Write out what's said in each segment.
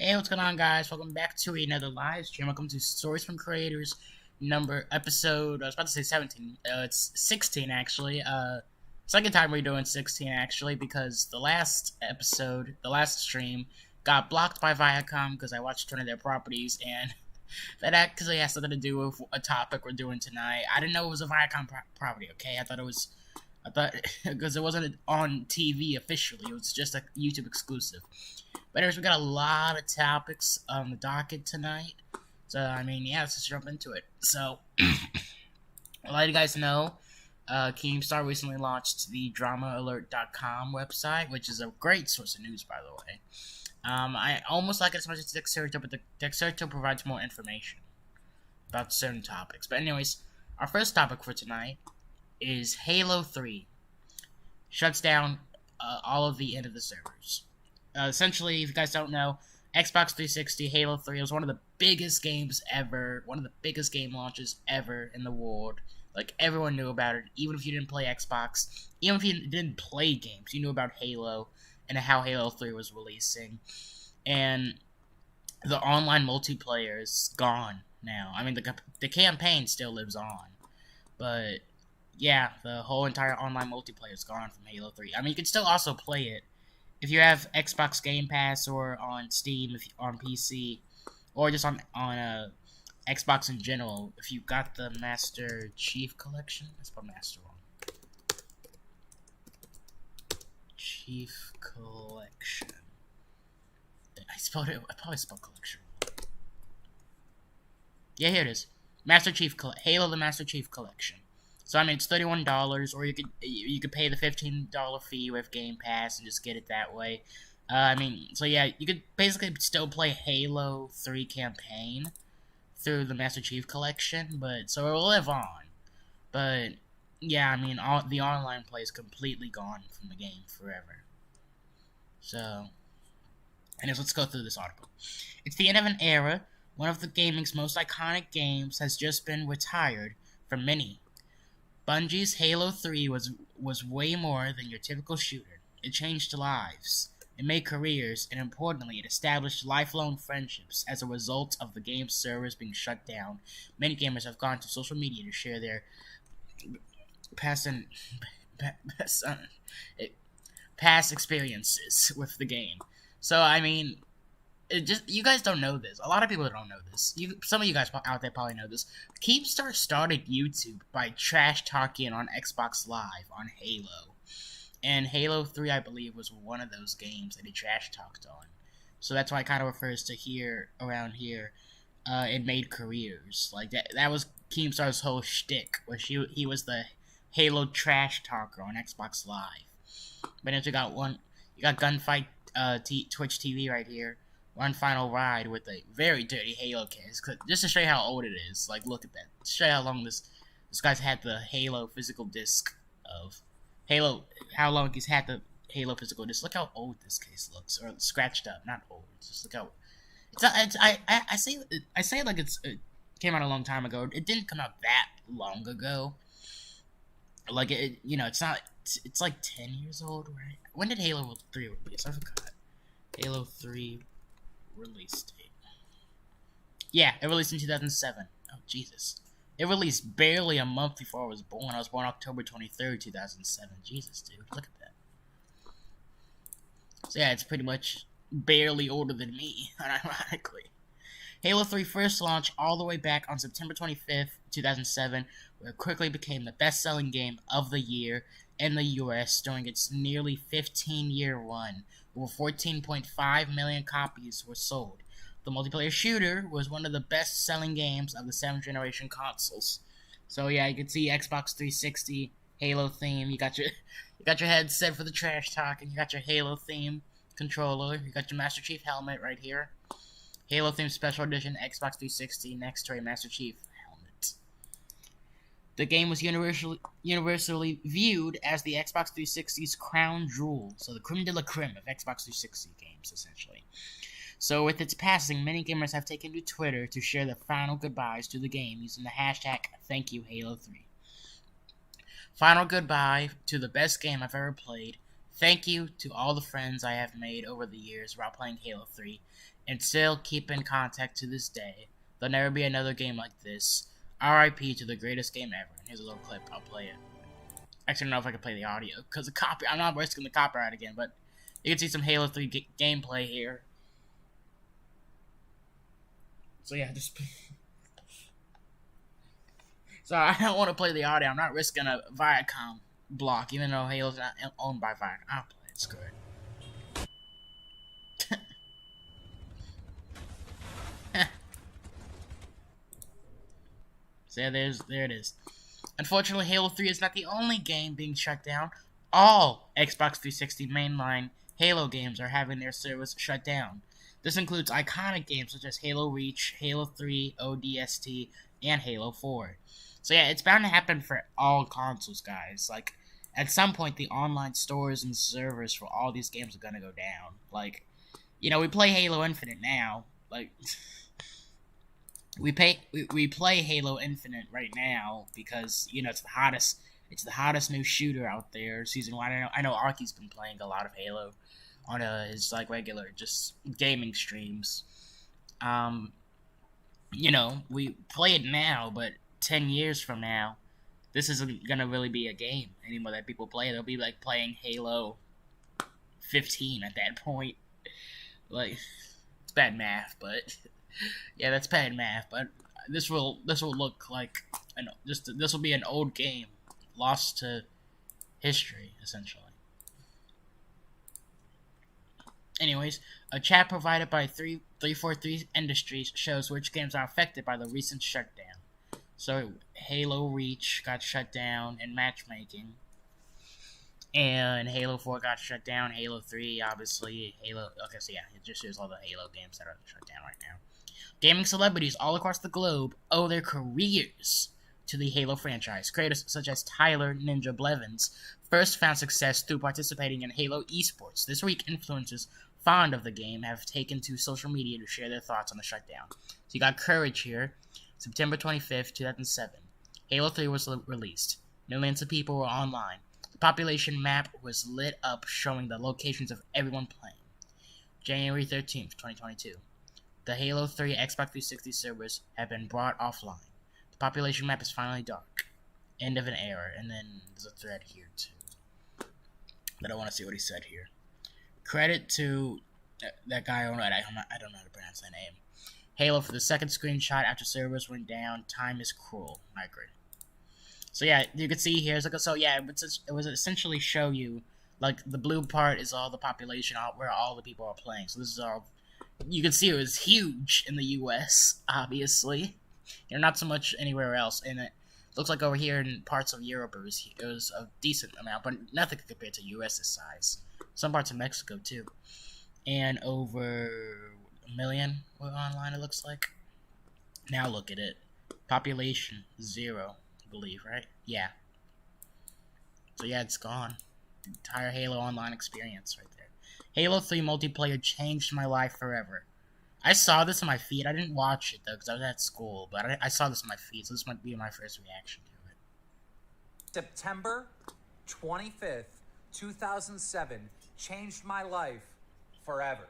Hey, what's going on, guys? Welcome back to another live stream. Welcome to Stories from Creators episode. I was about to say 17. It's 16 actually. Second time we're doing 16 actually because the last episode, the last stream, got blocked by Viacom because I watched one of their properties, and that actually has something to do with a topic we're doing tonight. I didn't know it was a Viacom property. Okay, I thought because it wasn't on TV officially. It was just a YouTube exclusive. But anyways, we got a lot of topics on the docket tonight. So, I mean, yeah, let's just jump into it. So, I'll let you guys know, Keemstar recently launched the DramaAlert.com website, which is a great source of news, by the way. I almost like it as much as Dexerto, but the Dexerto provides more information about certain topics. But anyways, our first topic for tonight is Halo 3 shuts down all of the end of the servers. Essentially, if you guys don't know, Xbox 360 Halo 3 was one of the biggest games ever, one of the biggest game launches ever in the world. Like, everyone knew about it, even if you didn't play Xbox, even if you didn't play games, you knew about Halo and how Halo 3 was releasing. And the online multiplayer is gone now. I mean, the campaign still lives on, but yeah, the whole entire online multiplayer is gone from Halo 3. I mean, you can still also play it if you have Xbox Game Pass or on Steam, if on PC, or just on Xbox in general. If you got the Master Chief Collection, I spelled Master wrong. Chief Collection. I probably spelled Collection wrong. Yeah, here it is. Halo the Master Chief Collection. So I mean, it's $31, or you could pay the $15 fee with Game Pass and just get it that way. I mean, so yeah, you could basically still play Halo 3 campaign through the Master Chief Collection, but so it will live on. But yeah, I mean, the online play is completely gone from the game forever. So, anyways, let's go through this article. It's the end of an era. One of the gaming's most iconic games has just been retired from many. Bungie's Halo 3 was way more than your typical shooter. It changed lives, it made careers, and importantly, it established lifelong friendships. As a result of the game's servers being shut down, many gamers have gone to social media to share their past experiences with the game. So, I mean, you guys don't know this. A lot of people don't know this. Some of you guys out there probably know this. Keemstar started YouTube by trash talking on Xbox Live on Halo, and Halo 3, I believe, was one of those games that he trash talked on. So that's why it kind of refers to around here. It made careers like that. That was Keemstar's whole shtick, where he was the Halo trash talker on Xbox Live. But then you got Gunfight Twitch TV right here. One final ride with a very dirty Halo case, just to show you how old it is. Like, look at that. To show you how long this guy's had the Halo physical disc of Halo. How long he's had the Halo physical disc. Look how old this case looks, or scratched up. Not old. Just look how. I say it like it came out a long time ago. It didn't come out that long ago. Like it's not. It's like 10 years old, right? When did Halo 3 release? I forgot. Halo 3. Release date. Yeah, it released in 2007. Oh, Jesus. It released barely a month before I was born. I was born October 23rd, 2007. Jesus, dude. Look at that. So yeah, it's pretty much barely older than me, unironically. Halo 3 first launched all the way back on September 25th, 2007, where it quickly became the best-selling game of the year in the US during its nearly 15-year run. Over 14.5 million copies were sold. The multiplayer shooter was one of the best-selling games of the 7th generation consoles. So yeah, you can see Xbox 360 Halo theme. You got your headset for the trash talk, and you got your Halo theme controller. You got your Master Chief helmet right here. Halo theme special edition Xbox 360 next to a Master Chief helmet. The game was universally viewed as the Xbox 360's crown jewel, so the creme de la creme of Xbox 360 games, essentially. So with its passing, many gamers have taken to Twitter to share their final goodbyes to the game using the hashtag #ThankYouHalo3. Final goodbye to the best game I've ever played. Thank you to all the friends I have made over the years while playing Halo 3. and still keep in contact to this day. There'll never be another game like this. RIP to the greatest game ever. And here's a little clip. I'll play it. Actually, I don't know if I can play the audio because the copy. I'm not risking the copyright again, but you can see some Halo 3 gameplay here. So yeah, just. So I don't want to play the audio. I'm not risking a Viacom block, even though Halo's not owned by Viacom. I'll play it. It's good. So yeah, there it is. Unfortunately, Halo 3 is not the only game being shut down. All Xbox 360 mainline Halo games are having their service shut down. This includes iconic games such as Halo Reach, Halo 3, ODST, and Halo 4. So yeah, it's bound to happen for all consoles, guys. Like, at some point, the online stores and servers for all these games are gonna go down. Like, you know, we play Halo Infinite now. Like, we play Halo Infinite right now because, you know, it's the hottest new shooter out there. Season 1. I know Arky's been playing a lot of Halo on his like regular just gaming streams. You know, we play it now, but 10 years from now, this isn't gonna really be a game anymore that people play. They'll be like playing Halo 15 at that point. Like, it's bad math, but yeah, that's bad math. But this will look like this will be an old game lost to history, essentially. Anyways, a chat provided by 343 Industries shows which games are affected by the recent shutdown. So, Halo Reach got shut down in matchmaking. And Halo 4 got shut down. Halo 3, obviously. Okay, so yeah, it just shows all the Halo games that are shut down right now. Gaming celebrities all across the globe owe their careers to the Halo franchise. Creators such as Tyler Ninja Blevins first found success through participating in Halo esports. This week, influencers fond of the game have taken to social media to share their thoughts on the shutdown. So you got Courage here. September 25th, 2007. Halo 3 was released. Millions of people were online. The population map was lit up showing the locations of everyone playing. January 13th, 2022. The Halo 3 Xbox 360 servers have been brought offline. The population map is finally dark. End of an era. And then there's a thread here too. But I want to see what he said here. Credit to that guy on Reddit. I don't know how to pronounce that name. Halo for the second screenshot after servers went down. Time is cruel. I agree. So yeah, you can see here. So yeah, it was essentially show you, like, the blue part is all the population, where all the people are playing. So this is all. You can see it was huge in the U.S. Obviously, not so much anywhere else. And it looks like over here in parts of Europe it was a decent amount, but nothing compared to U.S.'s size. Some parts of Mexico too, and over 1 million were online, it looks like. Now look at it. Population 0, I believe, right? Yeah. So yeah, it's gone. The entire Halo Online experience right there. Halo 3 multiplayer changed my life forever. I saw this on my feed. I didn't watch it though because I was at school, but I saw this on my feed, so this might be my first reaction to it. September 25th, 2007 changed my life forever.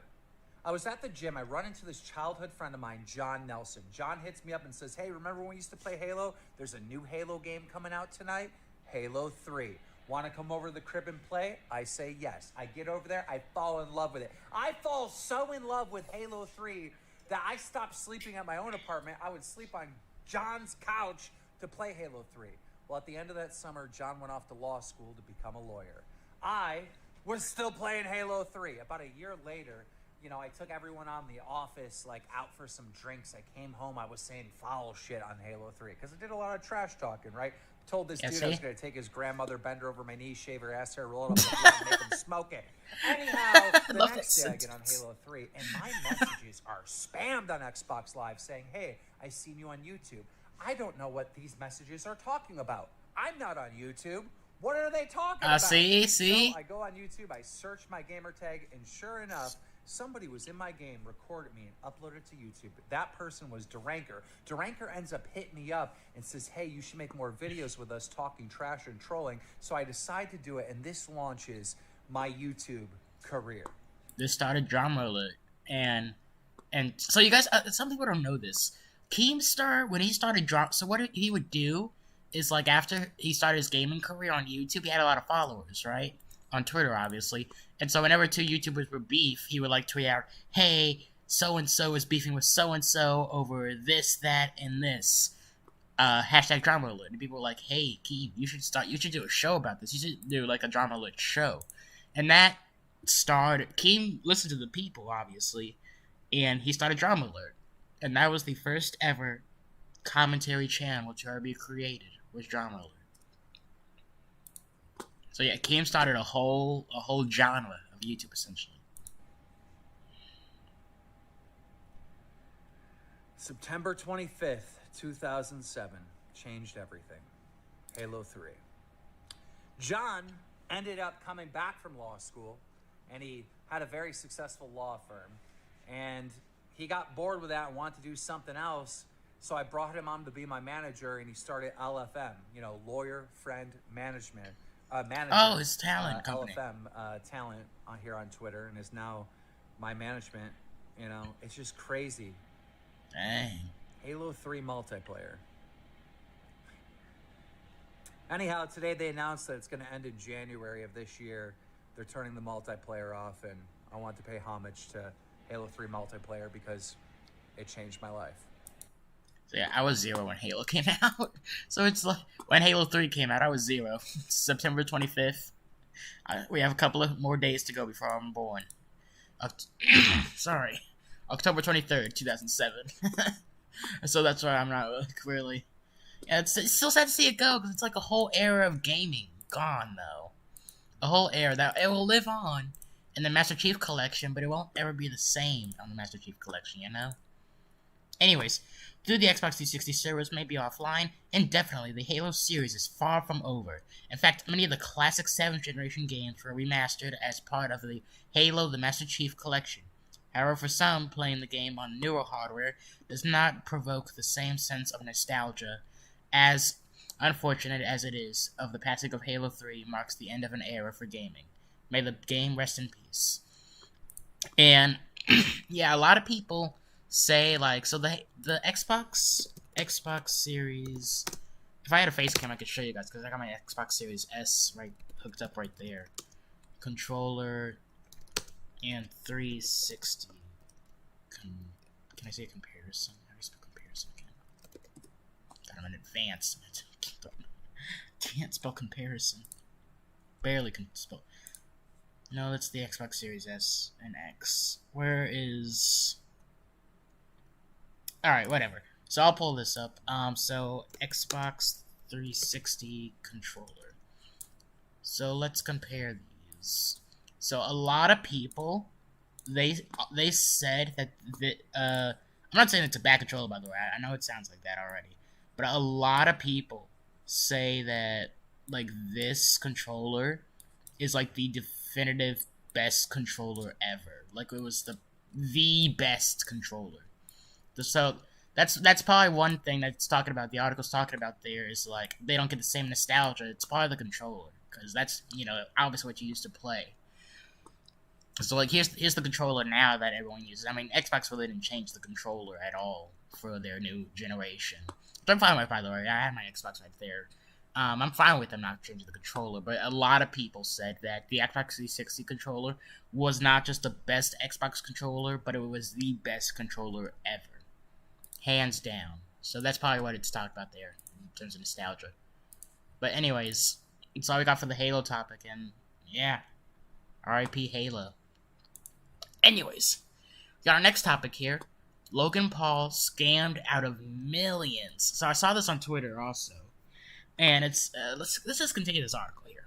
I was at the gym. I run into this childhood friend of mine, John Nelson. John hits me up and says, hey, remember when we used to play Halo? There's a new Halo game coming out tonight, Halo 3. Want to come over to the crib and play? I say yes. I get over there. I fall in love with it. I fall so in love with Halo 3 that I stopped sleeping at my own apartment. I would sleep on John's couch to play Halo 3. Well, at the end of that summer, John went off to law school to become a lawyer. I was still playing Halo 3. About a year later, you know, I took everyone on the office, like, out for some drinks. I came home, I was saying foul shit on Halo 3, because I did a lot of trash talking, right? Told this dude I was going to take his grandmother, bend her over my knees, shave her ass hair, roll it up in the blunt, and make him smoke it. Anyhow, the next day I get on Halo 3, and my messages are spammed on Xbox Live saying, hey, I seen you on YouTube. I don't know what these messages are talking about. I'm not on YouTube. What are they talking about? See? So I go on YouTube, I search my gamer tag, and sure enough, somebody was in my game, recorded me, and uploaded it to YouTube. That person was Duranker. Duranker ends up hitting me up and says, hey, you should make more videos with us talking trash and trolling. So I decide to do it, and this launches my YouTube career. This started Drama Alert, and And so you guys, some people don't know this. Keemstar, when he started so what he would do is, like, after he started his gaming career on YouTube, he had a lot of followers, right? On Twitter, obviously. And so whenever two YouTubers would beef, he would, like, tweet out, hey, so-and-so is beefing with so-and-so over this, that, and this. Hashtag drama alert. And people were like, hey, Keem, you should do a show about this. You should do, like, a drama alert show. And that started, Keem listened to the people, obviously, and he started Drama Alert. And that was the first ever commentary channel to ever be created, was Drama Alert. So yeah, Keem started a whole genre of YouTube, essentially. September 25th, 2007, changed everything. Halo 3. John ended up coming back from law school, and he had a very successful law firm. And he got bored with that and wanted to do something else, so I brought him on to be my manager, and he started LFM, Lawyer Friend Management. Manager, oh, his talent company. LFM talent here on Twitter, and is now my management. It's just crazy. Dang. Halo 3 multiplayer. Anyhow, today they announced that it's going to end in January of this year. They're turning the multiplayer off, and I want to pay homage to Halo 3 multiplayer because it changed my life. So yeah, I was 0 when Halo came out. So it's like, when Halo 3 came out, I was 0. September 25th. We have a couple of more days to go before I'm born. Sorry. October 23rd, 2007. So that's why I'm not really... Yeah, it's still sad to see it go, because it's like a whole era of gaming gone, though. A whole era that it will live on in the Master Chief Collection, but it won't ever be the same on the Master Chief Collection, Anyways, though the Xbox 360 servers may be offline, indefinitely, the Halo series is far from over. In fact, many of the classic 7th generation games were remastered as part of the Halo the Master Chief Collection. However, for some, playing the game on newer hardware does not provoke the same sense of nostalgia, as unfortunate as it is, of the passing of Halo 3 marks the end of an era for gaming. May the game rest in peace. And, yeah, a lot of people say, like, so the Xbox Series... If I had a face cam, I could show you guys, because I got my Xbox Series S hooked up right there. Controller and 360. Can I say a comparison? How do you spell comparison again? God, I'm an advanced. Can't spell comparison. Barely can spell. No, that's the Xbox Series S and X. Where is... Alright, whatever. So I'll pull this up. So Xbox 360 controller. So let's compare these. So a lot of people, they said that I'm not saying it's a bad controller, by the way. I know it sounds like that already, but a lot of people say that, like, this controller is like the definitive best controller ever. Like, it was the best controller. So that's probably one thing that's talking about. The article's talking about there is, like, they don't get the same nostalgia. It's part of the controller, because that's obviously what you used to play. So, like, here's the controller now that everyone uses. I mean, Xbox really didn't change the controller at all for their new generation. Which I'm fine with, by the way. I have my Xbox right there. I'm fine with them not changing the controller, but a lot of people said that the Xbox 360 controller was not just the best Xbox controller, but it was the best controller ever. Hands down. So that's probably what it's talked about there, in terms of nostalgia. But anyways, that's all we got for the Halo topic, and yeah, R.I.P. Halo. Anyways, we got our next topic here. Logan Paul scammed out of millions. So I saw this on Twitter also. And it's, let's just continue this article here.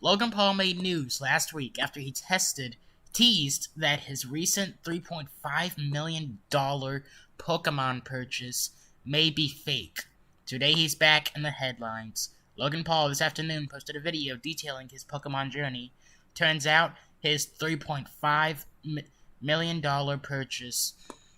Logan Paul made news last week after he teased that his recent $3.5 million Pokemon purchase may be fake. Today he's back in the headlines. Logan Paul this afternoon posted a video detailing his Pokemon journey. Turns out his $3.5 million purchase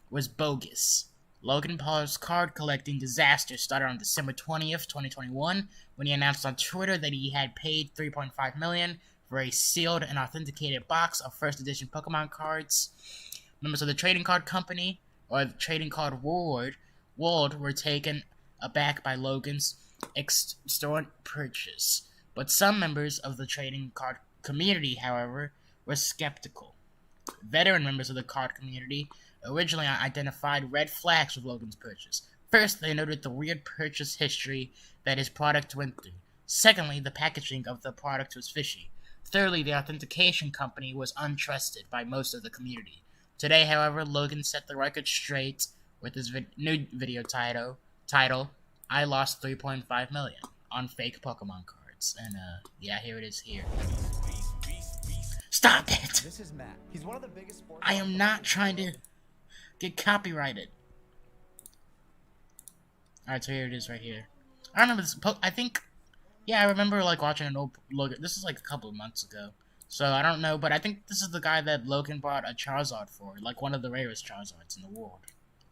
was bogus. Logan Paul's card collecting disaster started on December 20th, 2021, when he announced on Twitter that he had paid $3.5 million for a sealed and authenticated box of first edition Pokemon cards. Members of the trading card company or the trading card world were taken aback by Logan's extortionate purchase. But some members of the trading card community, however, were skeptical. Veteran members of the card community originally identified red flags with Logan's purchase. First, they noted the weird purchase history that his product went through. Secondly, the packaging of the product was fishy. Thirdly, the authentication company was untrusted by most of the community. Today, however, Logan set the record straight with his new video title, I lost 3.5 million on fake Pokemon cards. And, yeah, here it is here. Stop it! This is Matt. He's one of the biggest sports. I am not trying to get copyrighted. Alright, so here it is right here. I remember this, I think, yeah, I remember, like, watching an old Logan. This is, like, a couple of months ago. So, I don't know, but I think this is the guy that Logan bought a Charizard for. Like, one of the rarest Charizards in the world.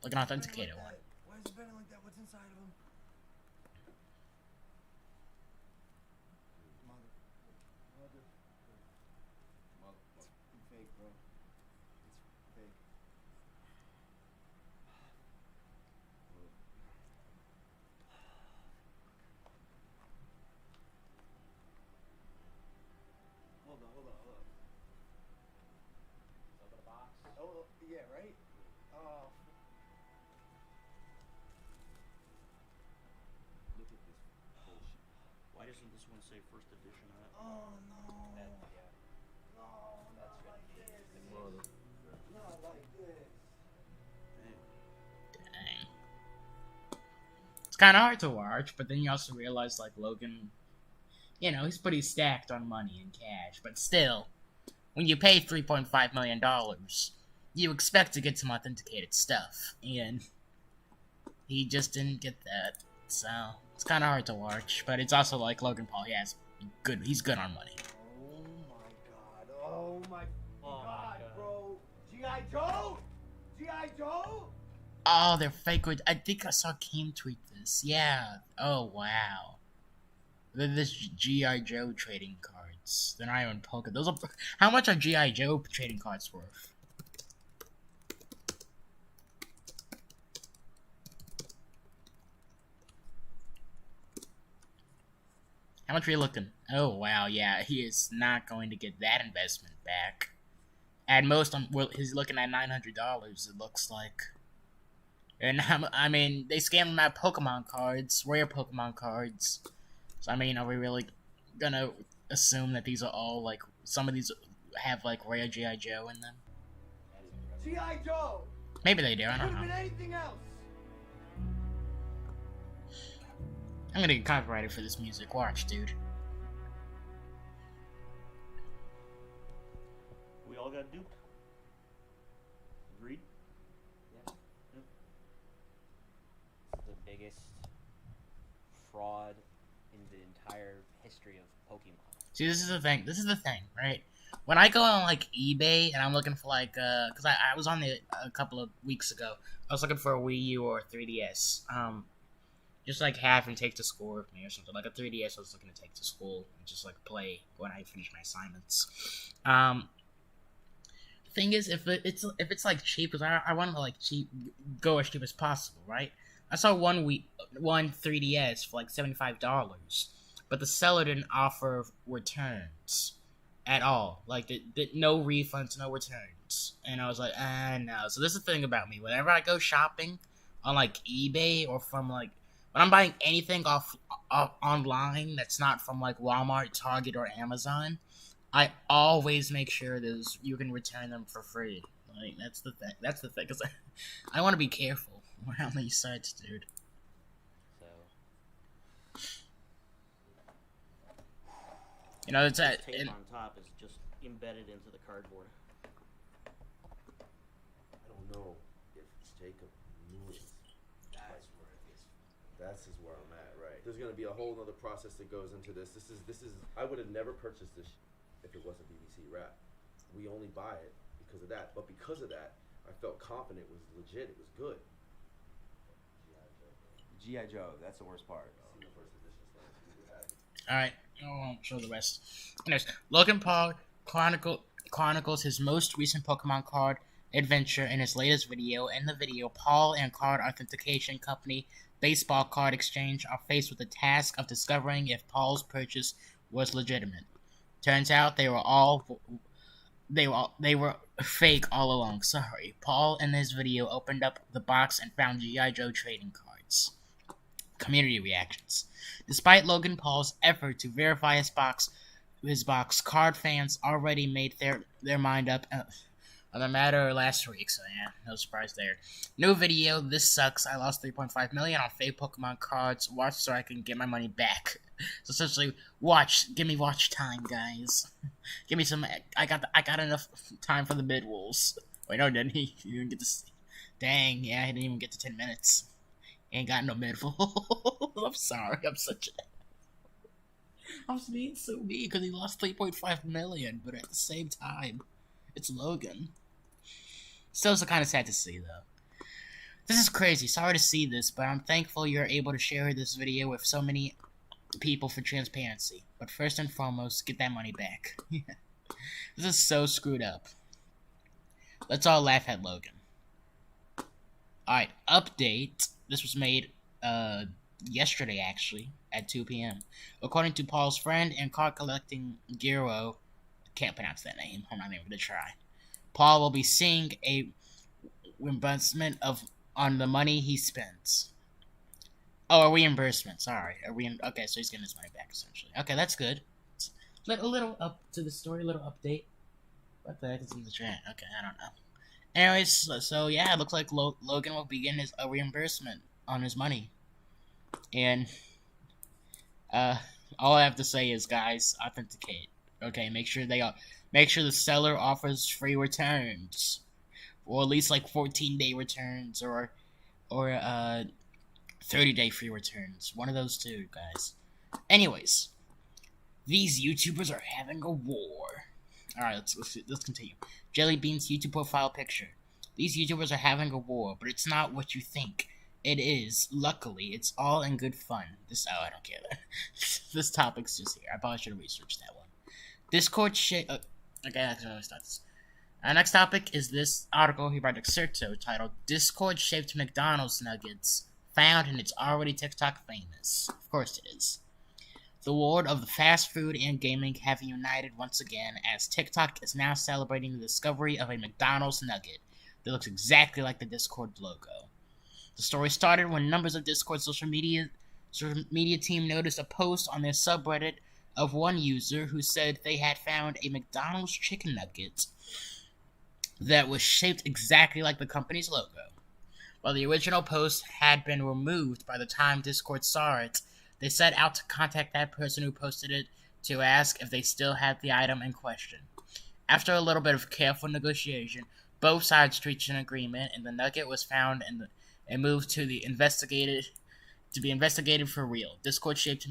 Like, an authenticated one. Why is it bending like that? What's inside of him? It's fake, bro. It's fake. Hold on. Open the box. Oh, yeah, right? Oh. Look at this bullshit. Why doesn't this one say first edition on it? Oh, no. Yeah. No, not That's like this. Mother. Not like this. Dang. It's kind of hard to watch, but then you also realize, like, Logan, you know, he's pretty stacked on money and cash, but still, when you pay $3.5 million, you expect to get some authenticated stuff, and he just didn't get that, so it's kind of hard to watch, but it's also like Logan Paul, he's good on money. Oh my god, bro. G.I. Joe? G.I. Joe? Oh, they're fake. I think I saw Kim tweet this. Yeah. Oh, wow. They're this G.I. Joe trading cards. They're not even Poké. Those are. How much are G.I. Joe trading cards worth? How much are you looking? Oh, wow. Yeah, he is not going to get that investment back. At most, he's looking at $900, it looks like. And, I mean, they scam him out Pokemon cards, rare Pokemon cards. So, I mean, are we really gonna assume that these are all, like, some of these have, like, rare G.I. Joe in them? G.I. Joe! Maybe they do, I don't Could've know. been anything else! I'm gonna get copyrighted for this music. Watch, dude. We all got duped. Agreed? Yeah. It's the biggest fraud in the entire history of Pokemon. See, this is the thing, right? When I go on, like, eBay, and I'm looking for, like, because I was on it a couple of weeks ago. I was looking for a Wii U or a 3DS. Just, like, have and take to school with me or something. Like, a 3DS I was looking to take to school and just, like, play when I finish my assignments. Thing is, if it's like, cheap, because I want to, like, go as cheap as possible, right? I saw one 3DS for, like, $75. But the seller didn't offer returns at all. Like, no refunds, no returns. And I was like, no. So this is the thing about me. Whenever I go shopping on, like, eBay or from, like, when I'm buying anything off online that's not from, like, Walmart, Target, or Amazon, I always make sure you can return them for free. Like, that's the thing. That's the thing. Because I want to be careful around these sites, dude. So You know, it's This at. tape on top is just embedded into the cardboard. I don't know if Jacob knew it. That's where it gets. That's is where I'm at, right? There's gonna be a whole other process that goes into this. This is. I would have never purchased this if it wasn't BBC Rap. We only buy it because of that, but because of that, I felt confident it was legit. It was good. G.I. Joe, that's the worst part. Alright, I won't show the rest. Anyways, Logan Paul chronicles his most recent Pokemon card adventure in his latest video. In the video, Paul and card authentication company Baseball Card Exchange are faced with the task of discovering if Paul's purchase was legitimate. Turns out they were fake all along. Sorry. Paul in this video opened up the box and found G.I. Joe trading cards. Community reactions. Despite Logan Paul's effort to verify his box, card fans already made their mind up on the matter last week, so yeah, no surprise there. New video, this sucks. I lost 3.5 million on fake Pokemon cards. Watch so I can get my money back. So essentially, give me watch time, guys. Give me some. I got enough time for the mid rolls. Wait, no, didn't he? He didn't get to. Dang, yeah, he didn't even get to 10 minutes. He ain't got no mid roll. I'm sorry, I'm being so mean because he lost 3.5 million, but at the same time, it's Logan. Still, it's kind of sad to see, though. This is crazy. Sorry to see this, but I'm thankful you're able to share this video with so many people for transparency. But first and foremost, get that money back. This is so screwed up. Let's all laugh at Logan. Alright, update. This was made yesterday, actually, at 2 p.m. According to Paul's friend and card collecting Giro, can't pronounce that name. I'm not even going to try. Paul will be seeing a reimbursement on the money he spends. Oh, a reimbursement. Sorry. Okay, so he's getting his money back, essentially. Okay, that's good. A little up to the story, a little update. What the heck is in the chat? Okay, I don't know. Anyways, so yeah, it looks like Logan will be getting a reimbursement on his money. And, all I have to say is, guys, authenticate. Okay, make sure the seller offers free returns, or at least like 14-day returns, or 30-day free returns. One of those two, guys. Anyways, these YouTubers are having a war. All right, let's continue. Jellybean's YouTube profile picture. These YouTubers are having a war, but it's not what you think. It is. Luckily, it's all in good fun. I don't care. This topic's just here. I probably should have researched that one. Discord shit. Okay, that's how I start this. Next topic is this article here by Dexerto titled "Discord Shaped McDonald's Nuggets Found and It's Already TikTok Famous." Of course it is. The world of the fast food and gaming have united once again as TikTok is now celebrating the discovery of a McDonald's nugget that looks exactly like the Discord logo. The story started when numbers of Discord social media team noticed a post on their subreddit of one user who said they had found a McDonald's chicken nugget that was shaped exactly like the company's logo. While the original post had been removed by the time Discord saw it, they set out to contact that person who posted it to ask if they still had the item in question. After a little bit of careful negotiation, both sides reached an agreement, and the nugget was found and moved to be investigated for real. Discord-shaped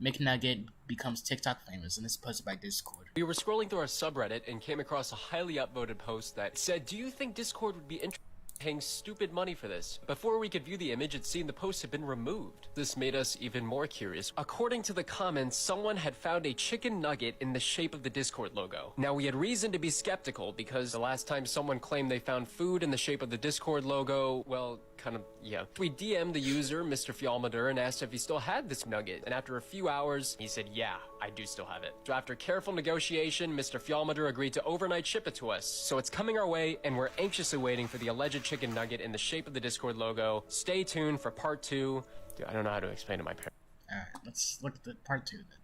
McNugget becomes TikTok famous, and this is posted by Discord. We were scrolling through our subreddit and came across a highly upvoted post that said, "Do you think Discord would be interested in paying stupid money for this?" Before we could view the image, it seemed the post had been removed. This made us even more curious. According to the comments, someone had found a chicken nugget in the shape of the Discord logo. Now, we had reason to be skeptical because the last time someone claimed they found food in the shape of the Discord logo, well, kind of, yeah. We DM'd the user, Mr. Fjallmadur, and asked if he still had this nugget, and after a few hours, he said, "Yeah, I do still have it." So after careful negotiation, Mr. Fjallmadur agreed to overnight ship it to us. So it's coming our way, and we're anxiously waiting for the alleged chicken nugget in the shape of the Discord logo. Stay tuned for part 2. Dude, I don't know how to explain to my parents. Alright, let's look at the part 2 then.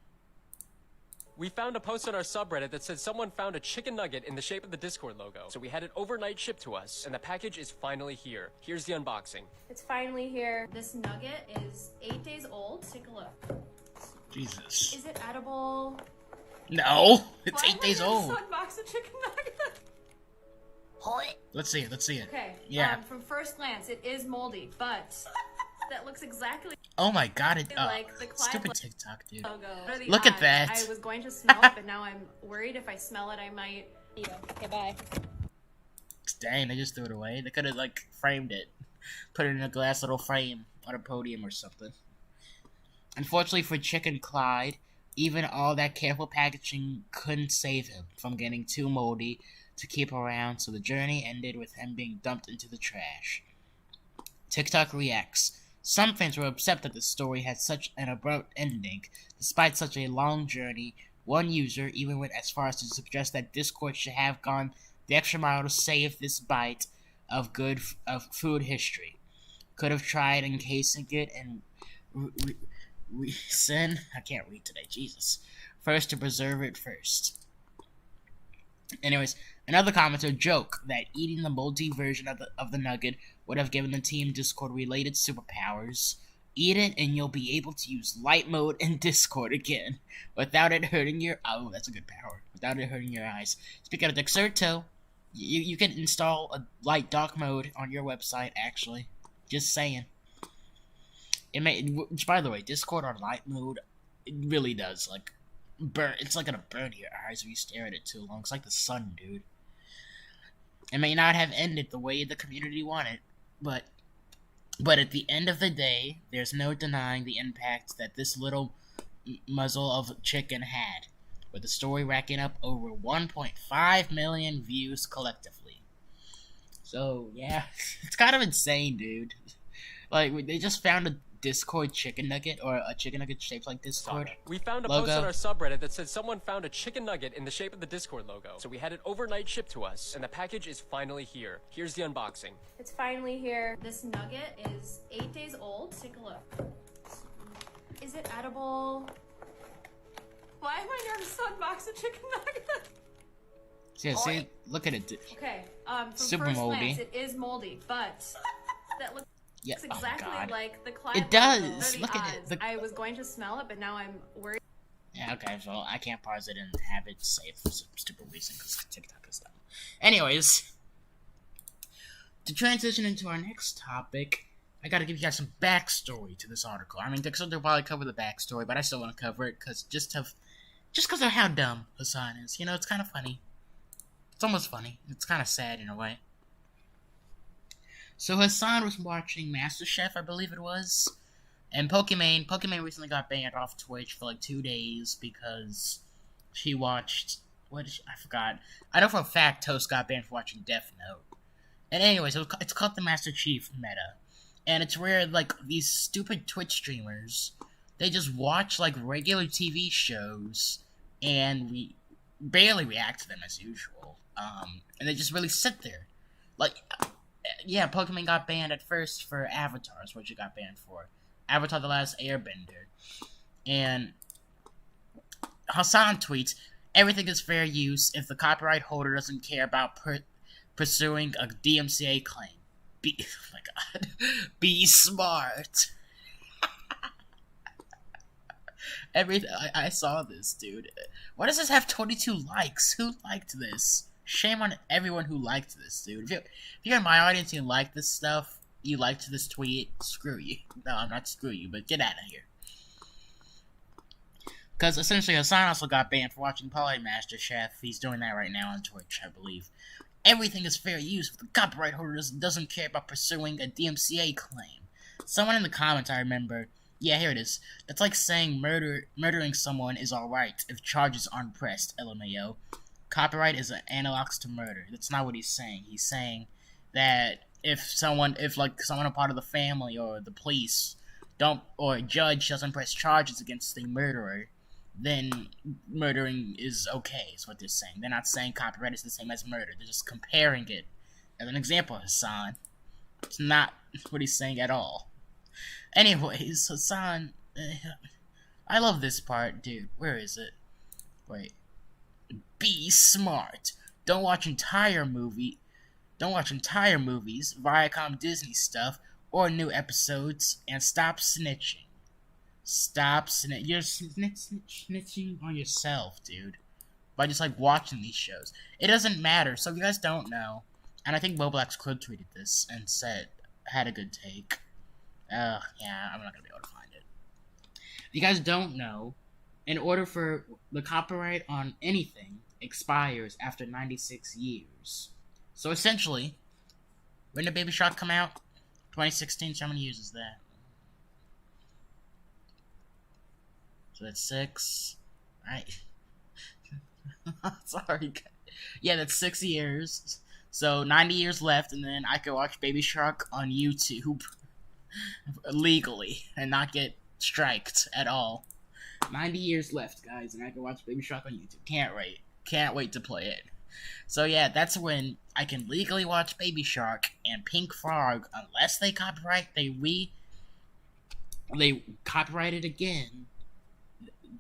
We found a post on our subreddit that said someone found a chicken nugget in the shape of the Discord logo. So we had it overnight shipped to us, and the package is finally here. Here's the unboxing. It's finally here. This nugget is 8 days old. Let's take a look. Jesus. Is it edible? No! It's 8 days old! Unbox a chicken nugget. Let's see it. Okay. Yeah. From first glance, it is moldy, but that looks exactly Oh my god, like the stupid TikTok, dude. logo. Look at that. I was going to smell it, but now I'm worried if I smell it, I might. Okay, bye. Dang, they just threw it away. They could have, like, framed it. Put it in a glass little frame on a podium or something. Unfortunately for Chicken Clyde, even all that careful packaging couldn't save him from getting too moldy to keep around, so the journey ended with him being dumped into the trash. TikTok reacts. Some fans were upset that the story had such an abrupt ending. Despite such a long journey, one user even went as far as to suggest that Discord should have gone the extra mile to save this bite of good food history. Could have tried encasing it in resin. I can't read today, Jesus. First to preserve it first. Anyways, another commenter joked that eating the moldy version of the nugget would have given the team Discord related superpowers. Eat it and you'll be able to use light mode in Discord again without it hurting your... Oh, that's a good power. Without it hurting your eyes. Speaking of Dexerto, you can install a light dark mode on your website, actually. Just saying. Which, by the way, Discord on light mode, it really does, like, burn. It's like gonna burn your eyes if you stare at it too long. It's like the sun, dude. It may not have ended the way the community wanted, but at the end of the day, there's no denying the impact that this little muzzle of chicken had, with the story racking up over 1.5 million views collectively. So, yeah, it's kind of insane, dude. Like, they just found a Discord chicken nugget, or a chicken nugget shaped like Discord. We found a logo. post on our subreddit that said someone found a chicken nugget in the shape of the Discord logo. So we had it overnight shipped to us, and the package is finally here. Here's the unboxing. It's finally here. This nugget is 8 days old. Take a look. Is it edible? Why am I nervous to unbox a chicken nugget? Yeah, see, look at it. Okay, from Super first moldy. glance, it is moldy, but that looks Yeah, exactly oh God. like the Clive. It does. Logo. What are the Look at it. odds? I was going to smell it, but now I'm worried. Yeah, okay, so I can't pause it and have it save for some stupid reason because TikTok is dumb. Anyways, to transition into our next topic, I gotta give you guys some backstory to this article. I mean, Dexter will probably cover the backstory, but I still want to cover it because just because of how dumb Hasan is. You know, it's kind of funny. It's almost funny. It's kind of sad in a way. So Hasan was watching MasterChef, I believe it was, and Pokimane recently got banned off Twitch for like 2 days because she watched, I forgot. I know for a fact Toast got banned for watching Death Note. And anyways, it's called the Master Chief meta. And it's where, like, these stupid Twitch streamers, they just watch, like, regular TV shows, and we barely react to them as usual. And they just really sit there. Like, yeah, Pokemon got banned at first for Avatar, is what you got banned for. Avatar The Last Airbender. And Hasan tweets, everything is fair use if the copyright holder doesn't care about pursuing a DMCA claim. Oh my god. Be smart. I saw this, dude. Why does this have 22 likes? Who liked this? Shame on everyone who liked this, dude. If you're in my audience and you like this stuff, you liked this tweet, screw you. No, I'm not screw you, but get out of here. Because essentially Hasan also got banned for watching MasterChef. He's doing that right now on Twitch, I believe. Everything is fair use if the copyright holder doesn't care about pursuing a DMCA claim. Someone in the comments, I remember, yeah, here it is. That's like saying murdering someone is alright if charges aren't pressed, LMAO. Copyright is an analog to murder. That's not what he's saying. He's saying that if someone a part of the family or the police or a judge doesn't press charges against the murderer, then murdering is okay, is what they're saying. They're not saying copyright is the same as murder. They're just comparing it as an example, Hasan. It's not what he's saying at all. Anyways, Hasan, I love this part, dude. Where is it? Wait. Be smart. Don't watch entire movies, Viacom Disney stuff, or new episodes, and stop snitching. You're snitching on yourself, dude. By just, like, watching these shows. It doesn't matter. So if you guys don't know, and I think Boblax Club tweeted this and had a good take. Yeah, I'm not gonna be able to find it. If you guys don't know, in order for the copyright on anything expires after 96 years. So essentially, when did Baby Shark come out? 2016, so how many years is that? So that's 6. Right. Sorry, Yeah, that's 6 years. So 90 years left, and then I could watch Baby Shark on YouTube legally and not get striked at all. 90 years left, guys, and I can watch Baby Shark on YouTube. Can't wait. Can't wait to play it. So yeah, that's when I can legally watch Baby Shark and Pink Frog, unless they copyright, they copyright it again.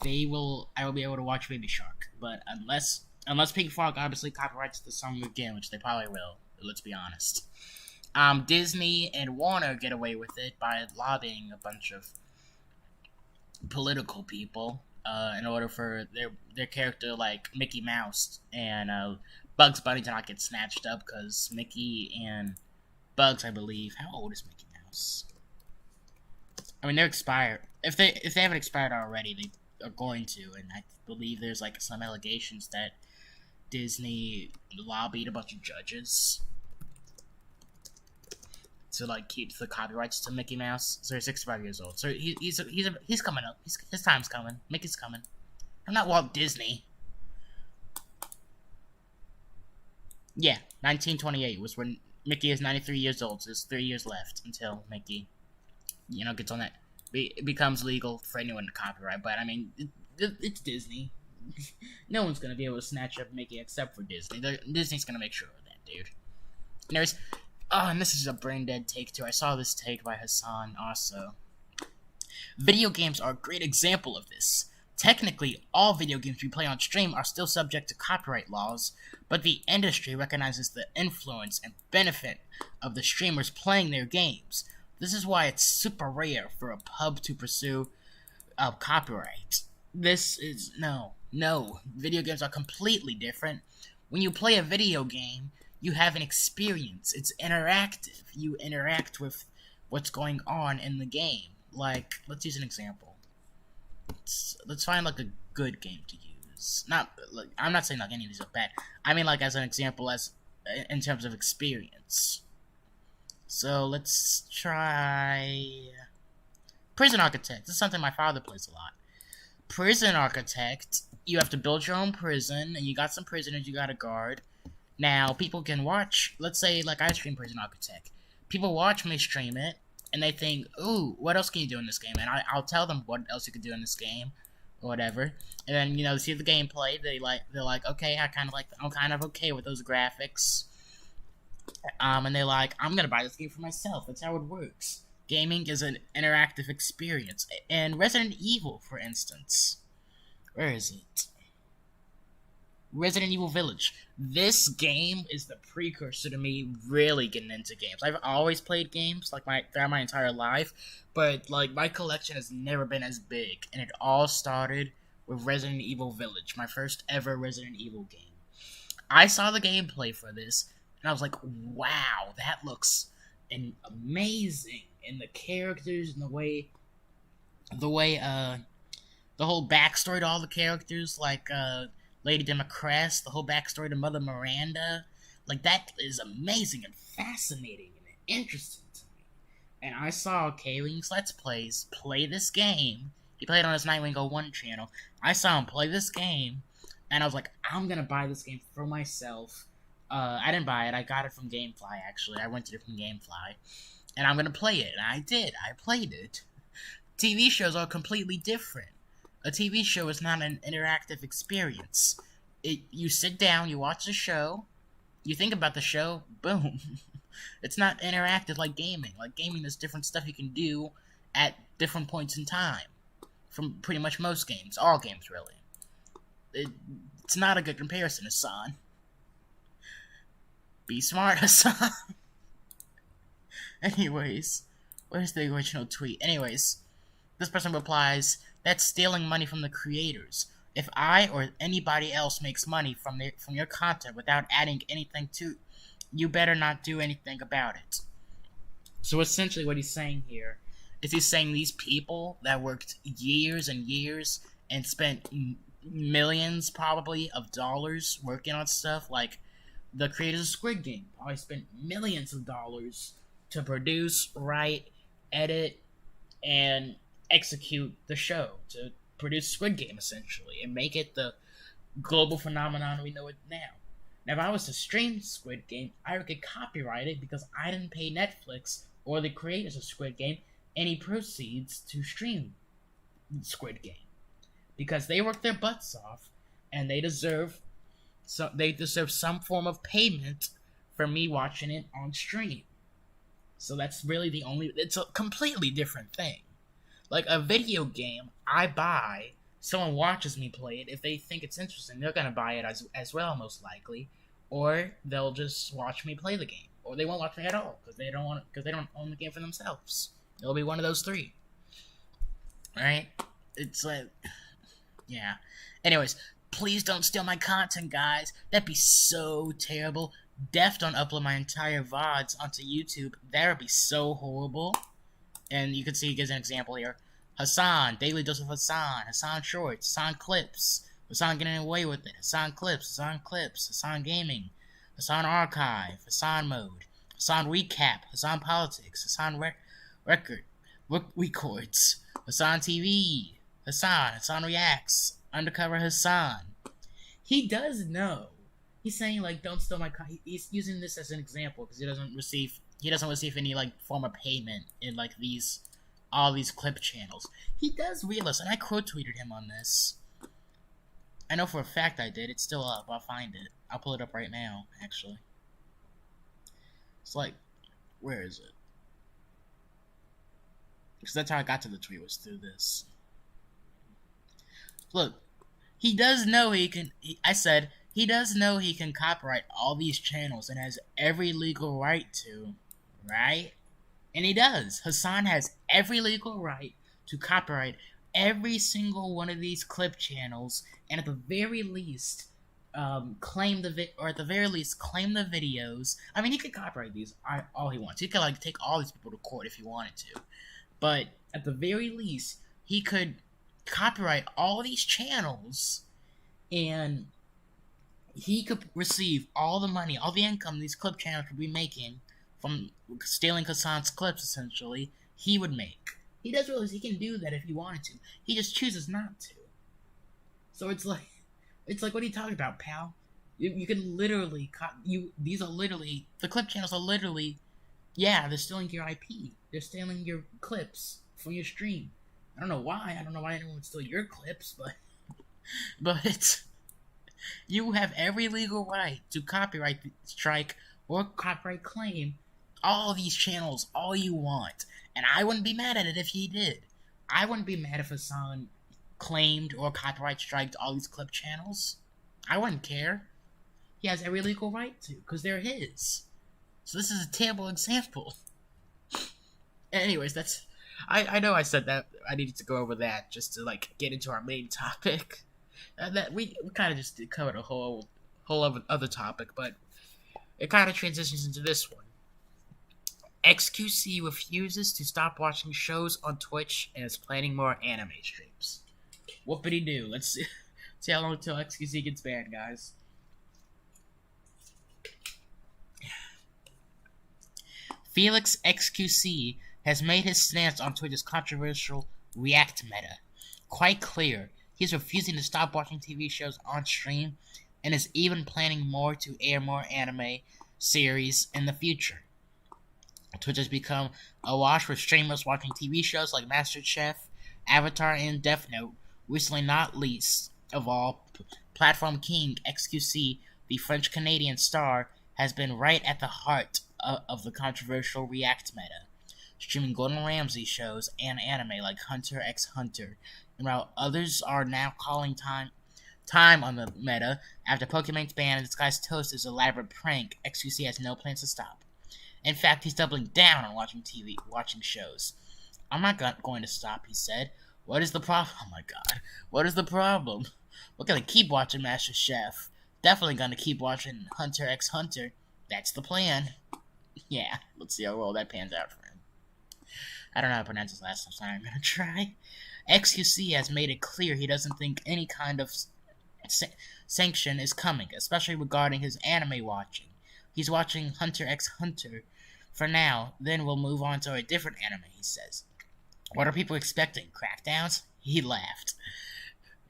I will be able to watch Baby Shark. But unless Pink Frog obviously copyrights the song again, which they probably will, let's be honest. Disney and Warner get away with it by lobbying a bunch of political people in order for their character, like Mickey Mouse and Bugs Bunny, to not get snatched up, because Mickey and Bugs, I believe, how old is Mickey Mouse? I mean, they're expired. If they haven't expired already, they are going to, and I believe there's like some allegations that Disney lobbied a bunch of judges to like keep the copyrights to Mickey Mouse. So he's 65 years old. So he's coming up. His time's coming. Mickey's coming. I'm not Walt Disney. Yeah, 1928 was when Mickey is 93 years old. So there's 3 years left until Mickey, gets on that. It becomes legal for anyone to copyright. But I mean, it's Disney. No one's gonna be able to snatch up Mickey except for Disney. Disney's gonna make sure of that, dude. And this is a brain dead take too. I saw this take by Hasan also. Video games are a great example of this. Technically, all video games we play on stream are still subject to copyright laws, but the industry recognizes the influence and benefit of the streamers playing their games. This is why it's super rare for a pub to pursue copyright. No. Video games are completely different. When you play a video game, you have an experience. It's interactive. You interact with what's going on in the game. Like, let's use an example. Let's find like a good game to use. I'm not saying like any of these are bad. I mean like as an example, as in terms of experience. So let's try Prison Architect. This is something my father plays a lot. Prison Architect, you have to build your own prison, and you got some prisoners you gotta guard. Now, people can watch, let's say, like I stream Prison Architect. People watch me stream it, and they think, ooh, what else can you do in this game? And I'll tell them what else you can do in this game, or whatever. And then, see the gameplay, they're like, okay, I'm kind of okay with those graphics. And they're like, I'm gonna buy this game for myself. That's how it works. Gaming is an interactive experience. And Resident Evil, for instance. Where is it? Resident Evil Village. This game is the precursor to me really getting into games. I've always played games throughout my entire life, but my collection has never been as big, and it all started with Resident Evil Village, my first ever Resident Evil game. I saw the gameplay for this, and I was like, wow, that looks amazing, and the characters and the way the whole backstory to all the characters, Lady Democrats, the whole backstory to Mother Miranda, that is amazing and fascinating and interesting to me. And I saw K-Wing's Let's Plays play this game. He played on his Nightwing 01 channel. I saw him play this game, and I was like, I'm gonna buy this game for myself. I didn't buy it, I got it from Gamefly, actually. I rented it from Gamefly. And I'm gonna play it, and I did. I played it. TV shows are completely different. A TV show is not an interactive experience. You sit down, you watch the show, you think about the show, boom. It's not interactive like gaming. Like gaming, there's different stuff you can do at different points in time. From pretty much most games. All games, really. It's not a good comparison, Hasan. Be smart, Hasan. Anyways, where's the original tweet? Anyways, this person replies, that's stealing money from the creators. If I or anybody else makes money from your content without adding anything to, you better not do anything about it. So essentially what he's saying here is he's saying these people that worked years and years and spent millions probably of dollars working on stuff, like the creators of Squid Game probably spent millions of dollars to produce, write, edit, and execute the show, to produce Squid Game, essentially, and make it the global phenomenon we know it now. Now, if I was to stream Squid Game, I would get copyrighted because I didn't pay Netflix or the creators of Squid Game any proceeds to stream Squid Game. Because they worked their butts off, and they deserve some form of payment for me watching it on stream. So that's really it's a completely different thing. Like a video game, I buy, someone watches me play it. If they think it's interesting, they're gonna buy it as well, most likely, or they'll just watch me play the game, or they won't watch me at all because they don't own the game for themselves. It'll be one of those three, right? It's like, yeah. Anyways, please don't steal my content, guys. That'd be so terrible. Def don't upload my entire VODs onto YouTube. That would be so horrible. And you can see, he gives an example here. Hasan, Daily Dose of Hasan, Hasan Shorts, Hasan Clips, Hasan Getting Away With It, Hasan Clips, Hasan Gaming, Hasan Archive, Hasan Mode, Hasan Recap, Hasan Politics, Hasan Records, Hasan TV, Hasan Reacts, Undercover Hasan. He does know. He's saying, like, don't steal my content. He's using this as an example because he doesn't receive any, like, form of payment in, like, all these clip channels. He does realize, and I quote tweeted him on this. I know for a fact I did. It's still up. I'll find it. I'll pull it up right now, actually. It's like, where is it? Because that's how I got to the tweet, was through this. Look, he does know he can, he does know he can copyright all these channels and has every legal right to, right? And he does. Hasan has every legal right to copyright every single one of these clip channels, and at the very least, claim the videos. I mean, he could copyright these all he wants. He could, like, take all these people to court if he wanted to. But at the very least, he could copyright all these channels, and he could receive all the money, all the income these clip channels could be making from stealing Hasan's clips, essentially, he would make. He does realize he can do that if he wanted to. He just chooses not to. So it's like, what are you talking about, pal? You can literally, these are literally, the clip channels are literally, yeah, they're stealing your IP. They're stealing your clips from your stream. I don't know why anyone would steal your clips, but it's, you have every legal right to copyright strike or copyright claim all these channels all you want. And I wouldn't be mad at it if he did. I wouldn't be mad if Hasan claimed or copyright striked all these clip channels. I wouldn't care. He has every legal right to, because they're his. So this is a terrible example. Anyways, that's, I know I said that I needed to go over that just to, like, get into our main topic. That we kind of just covered a whole other topic, but it kind of transitions into this one. XQC refuses to stop watching shows on Twitch and is planning more anime streams. Whoopity do. Let's see how long until XQC gets banned, guys. Felix XQC has made his stance on Twitch's controversial React meta quite clear. He's refusing to stop watching TV shows on stream and is even planning to air more anime series in the future. Twitch has become awash with streamers watching TV shows like MasterChef, Avatar, and Death Note. Recently, not least of all, platform king XQC, the French-Canadian star, has been right at the heart of the controversial React meta, streaming Gordon Ramsay shows and anime like Hunter x Hunter. And while others are now calling time on the meta after Pokemon's ban and Disguised Toast's elaborate prank, XQC has no plans to stop. In fact, he's doubling down on watching shows. I'm not going to stop, he said. What is the problem? Oh my god. What is the problem? We're gonna keep watching MasterChef. Definitely gonna keep watching Hunter x Hunter. That's the plan. Yeah, let's see how well that pans out for him. I don't know how to pronounce his last name, so I'm gonna try. XQC has made it clear he doesn't think any kind of sanction is coming, especially regarding his anime watching. He's watching Hunter x Hunter for now, then we'll move on to a different anime, he says. What are people expecting? Crackdowns? He laughed.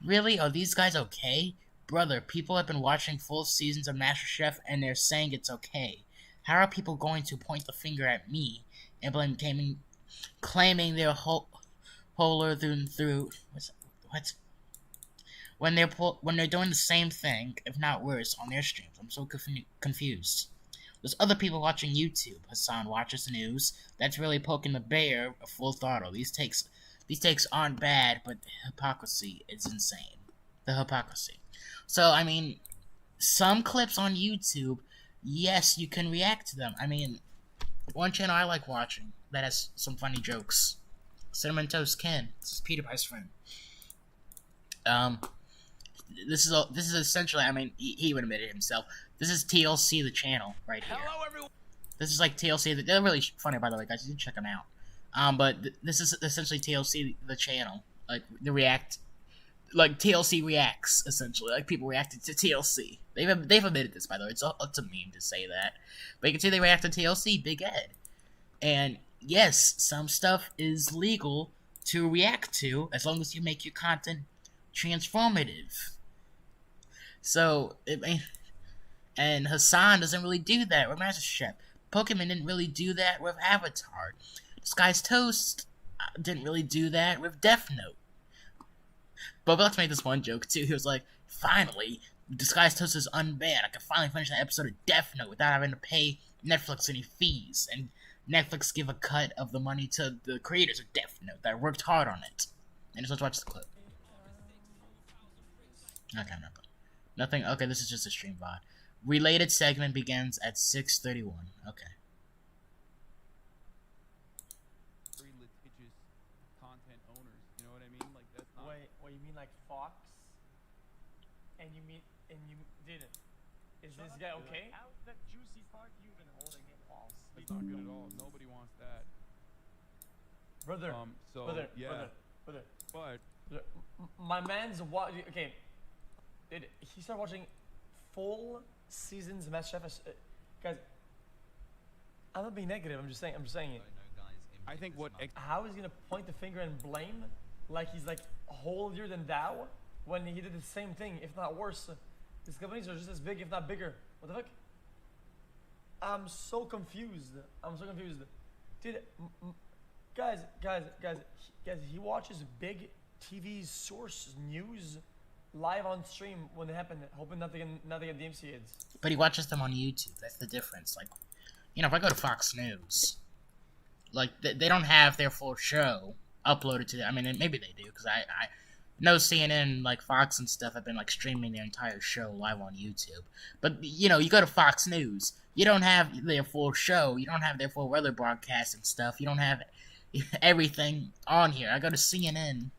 Really? Are these guys okay? brother, people have been watching full seasons of MasterChef and they're saying it's okay. How are people going to point the finger at me and claiming they're holier than through? What? When they're doing the same thing, if not worse, on their streams? I'm so confused. There's other people watching YouTube. Hasan watches news. That's really poking the bear full throttle. These takes aren't bad, but the hypocrisy is insane. The hypocrisy. So, I mean, some clips on YouTube, yes, you can react to them. I mean, one channel I like watching that has some funny jokes. Cinnamon Toast Ken. This is PewDiePie's friend. This is essentially, I mean, he would admit it himself. This is TLC, the channel, right here. Hello, everyone. This is like TLC. They're really funny, by the way, guys. You can check them out. But this is essentially TLC, the channel. Like, like TLC reacts, essentially. Like, people reacted to TLC. They've admitted this, by the way. It's a meme to say that. But you can see they react to TLC, Big Ed. And yes, some stuff is legal to react to as long as you make your content transformative. So, and Hasan doesn't really do that with MasterChef. Pokemon didn't really do that with Avatar. Sky's Toast didn't really do that with Death Note. But let's make this one joke too. He was like, finally, Disguised Toast is unbanned. I can finally finish that episode of Death Note without having to pay Netflix any fees. And Netflix give a cut of the money to the creators of Death Note that worked hard on it. And just let's watch the clip. Okay, nothing. Okay, this is just a stream VOD. Related segment begins at 6:31. Okay. Very litigious content owners. You know what I mean? Like that's not. Wait, you mean like Fox? And you didn't? Is this guy okay? Out that juicy part, you've been holding it false. That's not good at all. Nobody wants that. Brother. Brother. But my man's okay. Did he start watching full seasons of MasterChef? Guys, I'm not being negative. I'm just saying it. I think what How is he gonna point the finger and blame like he's like holier than thou when he did the same thing, if not worse? These companies are just as big, if not bigger. What the fuck? I'm so confused. Dude, guys, he watches big TV source news live on stream when they happen, hoping not to get DMC ads. But he watches them on YouTube. That's the difference. Like, you know, if I go to Fox News, like, they don't have their full show uploaded to them. I mean, maybe they do, because I know CNN, like, Fox and stuff have been, like, streaming their entire show live on YouTube. But, you know, you go to Fox News, you don't have their full show. You don't have their full weather broadcast and stuff. You don't have everything on here. I go to CNN.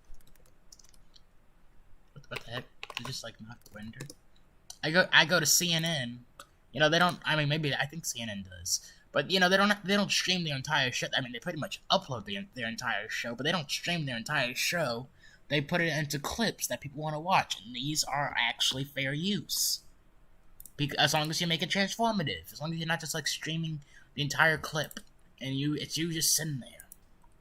What the heck? Did it just like not render? I go to CNN. You know, they don't. I mean, maybe I think CNN does, but you know, they don't stream their entire show. I mean, they pretty much upload their entire show, but they don't stream their entire show. They put it into clips that people want to watch, and these are actually fair use. As long as you make it transformative, as long as you're not just like streaming the entire clip, and it's you just sitting there.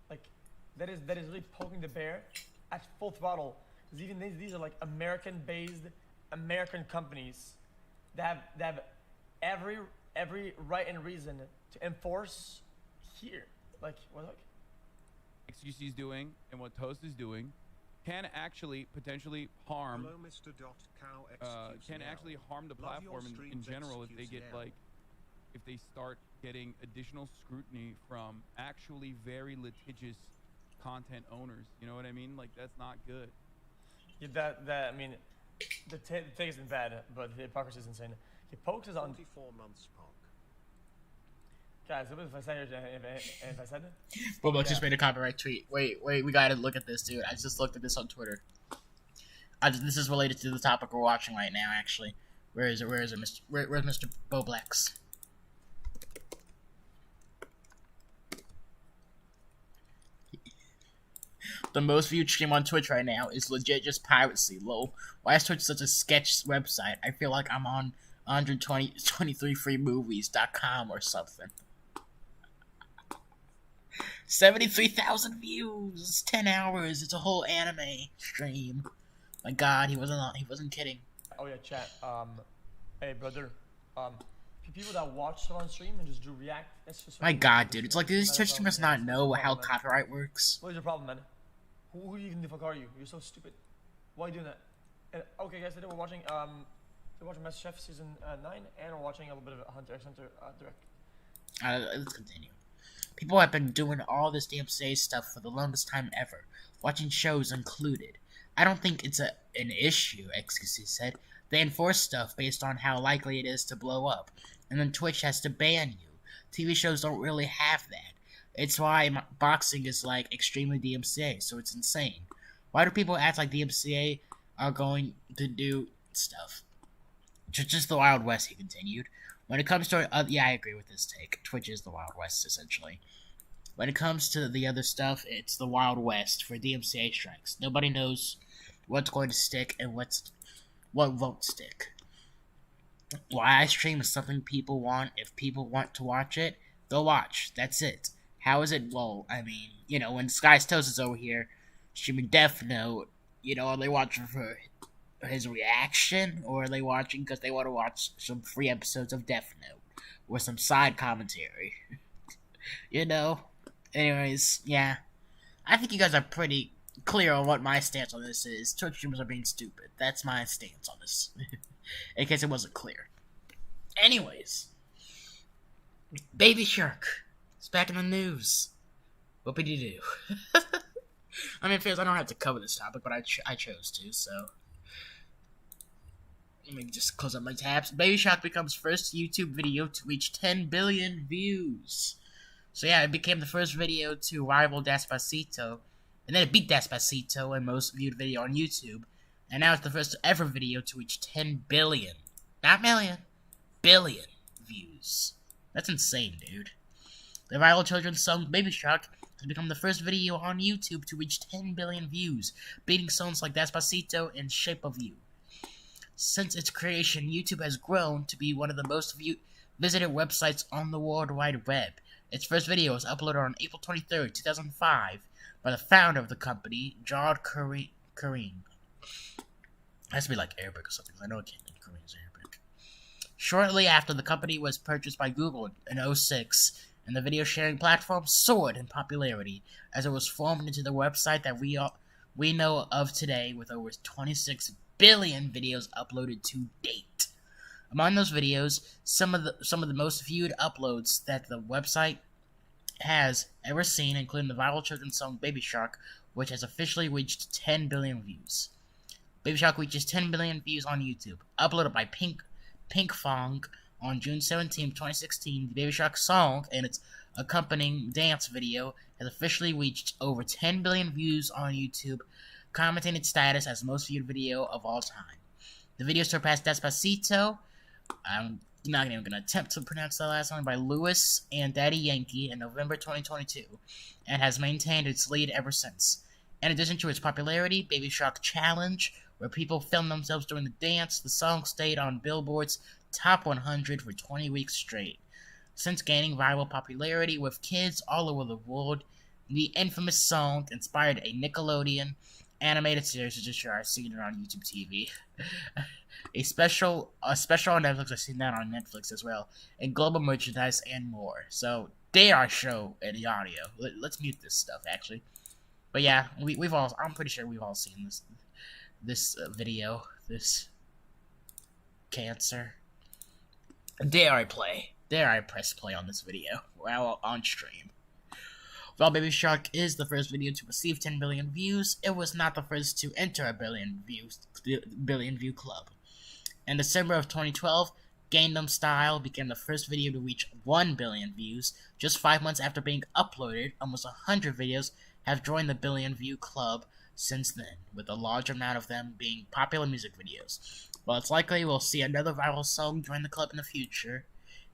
Like that is really poking the bear at full throttle. Because even these are like American-based American companies that have every right and reason to enforce here. Like what? XQC is doing and what Toast is doing can actually potentially harm. Hello, Mr. Can actually harm the platform in general if they get like, if they start getting additional scrutiny from actually very litigious content owners. You know what I mean? Like that's not good. Yeah, I mean, the take isn't bad, but the hypocrisy is insane. He pokes us on 24 months, Punk. Guys, what if I said if I said it? Bobo just made a copyright tweet. Wait, we gotta look at this, dude. I just looked at this on Twitter. This is related to the topic we're watching right now, actually. Where is it, Where's Mr. Boblex? The most viewed stream on Twitch right now is legit just piracy. Lol. Why is Twitch such a sketch website? I feel like I'm on 123freemovies.com or something. 73,000 views, 10 hours. It's a whole anime stream. My God, he wasn't kidding. Oh yeah, chat. Hey brother. People that watch it on stream and just do react. It's just My God, dude, it's like these Twitch streamers not know how copyright works. What is your problem, man? Who even the fuck are you? You're so stupid. Why are you doing that? And, okay, guys, today we're watching Master Chef season 9, and we're watching a little bit of Hunter x Hunter direct. Let's continue. People have been doing all this DMCA stuff for the longest time ever, watching shows included. I don't think it's an issue, XQC said. They enforce stuff based on how likely it is to blow up, and then Twitch has to ban you. TV shows don't really have that. It's why boxing is like extremely DMCA, so it's insane. Why do people act like DMCA are going to do stuff? Just the Wild West, he continued. When it comes to... yeah, I agree with this take. Twitch is the Wild West, essentially. When it comes to the other stuff, it's the Wild West for DMCA strikes. Nobody knows what's going to stick and what won't stick. Why I stream is something people want. If people want to watch it, they'll watch. That's it. How is it? Well, I mean, you know, when Sky's Toast is over here streaming Death Note, you know, are they watching for his reaction, or are they watching because they want to watch some free episodes of Death Note or some side commentary? You know? Anyways, yeah. I think you guys are pretty clear on what my stance on this is. Twitch streamers are being stupid. That's my stance on this. In case it wasn't clear. Anyways. Baby Shark is back in the news. What did you do? I mean, I don't have to cover this topic, but I chose to, so... Let me just close up my tabs. Baby Shark becomes first YouTube video to reach 10 billion views. So yeah, it became the first video to rival Despacito. And then it beat Despacito in most viewed video on YouTube. And now it's the first ever video to reach 10 billion. Not million. Billion views. That's insane, dude. The viral children's song Baby Shark has become the first video on YouTube to reach 10 billion views, beating songs like Despacito and Shape of You. Since its creation, YouTube has grown to be one of the most visited websites on the World Wide Web. Its first video was uploaded on April 23rd, 2005, by the founder of the company, John Kareem. It has to be like Arabic or something, because I know it can't be Korean is Arabic. Shortly after, the company was purchased by Google in 2006, and the video sharing platform soared in popularity, as it was formed into the website that we know of today, with over 26 billion videos uploaded to date. Among those videos, some of the most viewed uploads that the website has ever seen, including the viral children's song Baby Shark, which has officially reached 10 billion views. Baby Shark reaches 10 billion views on YouTube. Uploaded by Pink Fong on June 17, 2016, the Baby Shark song and its accompanying dance video has officially reached over 10 billion views on YouTube, commenting its status as most viewed video of all time. The video surpassed Despacito, I'm not even going to attempt to pronounce the last one, by Lewis and Daddy Yankee in November 2022, and has maintained its lead ever since. In addition to its popularity, Baby Shark Challenge, where people film themselves during the dance, the song stayed on Billboard's Top 100 for 20 weeks straight. Since gaining viral popularity with kids all over the world, the infamous song inspired a Nickelodeon animated series to just I've seen it on YouTube TV. a special on Netflix, I've seen that on Netflix as well, and global merchandise and more. So dare I show the audio. Let's mute this stuff actually. But yeah, I'm pretty sure we've all seen this video, this cancer. Dare I press play on this video while on stream. While Baby Shark is the first video to receive 10 billion views, it was not the first to enter a billion view club. In December of 2012, Gangnam Style became the first video to reach 1 billion views. Just 5 months after being uploaded, almost 100 videos have joined the billion view club since then, with a large amount of them being popular music videos. While it's likely we'll see another viral song join the club in the future,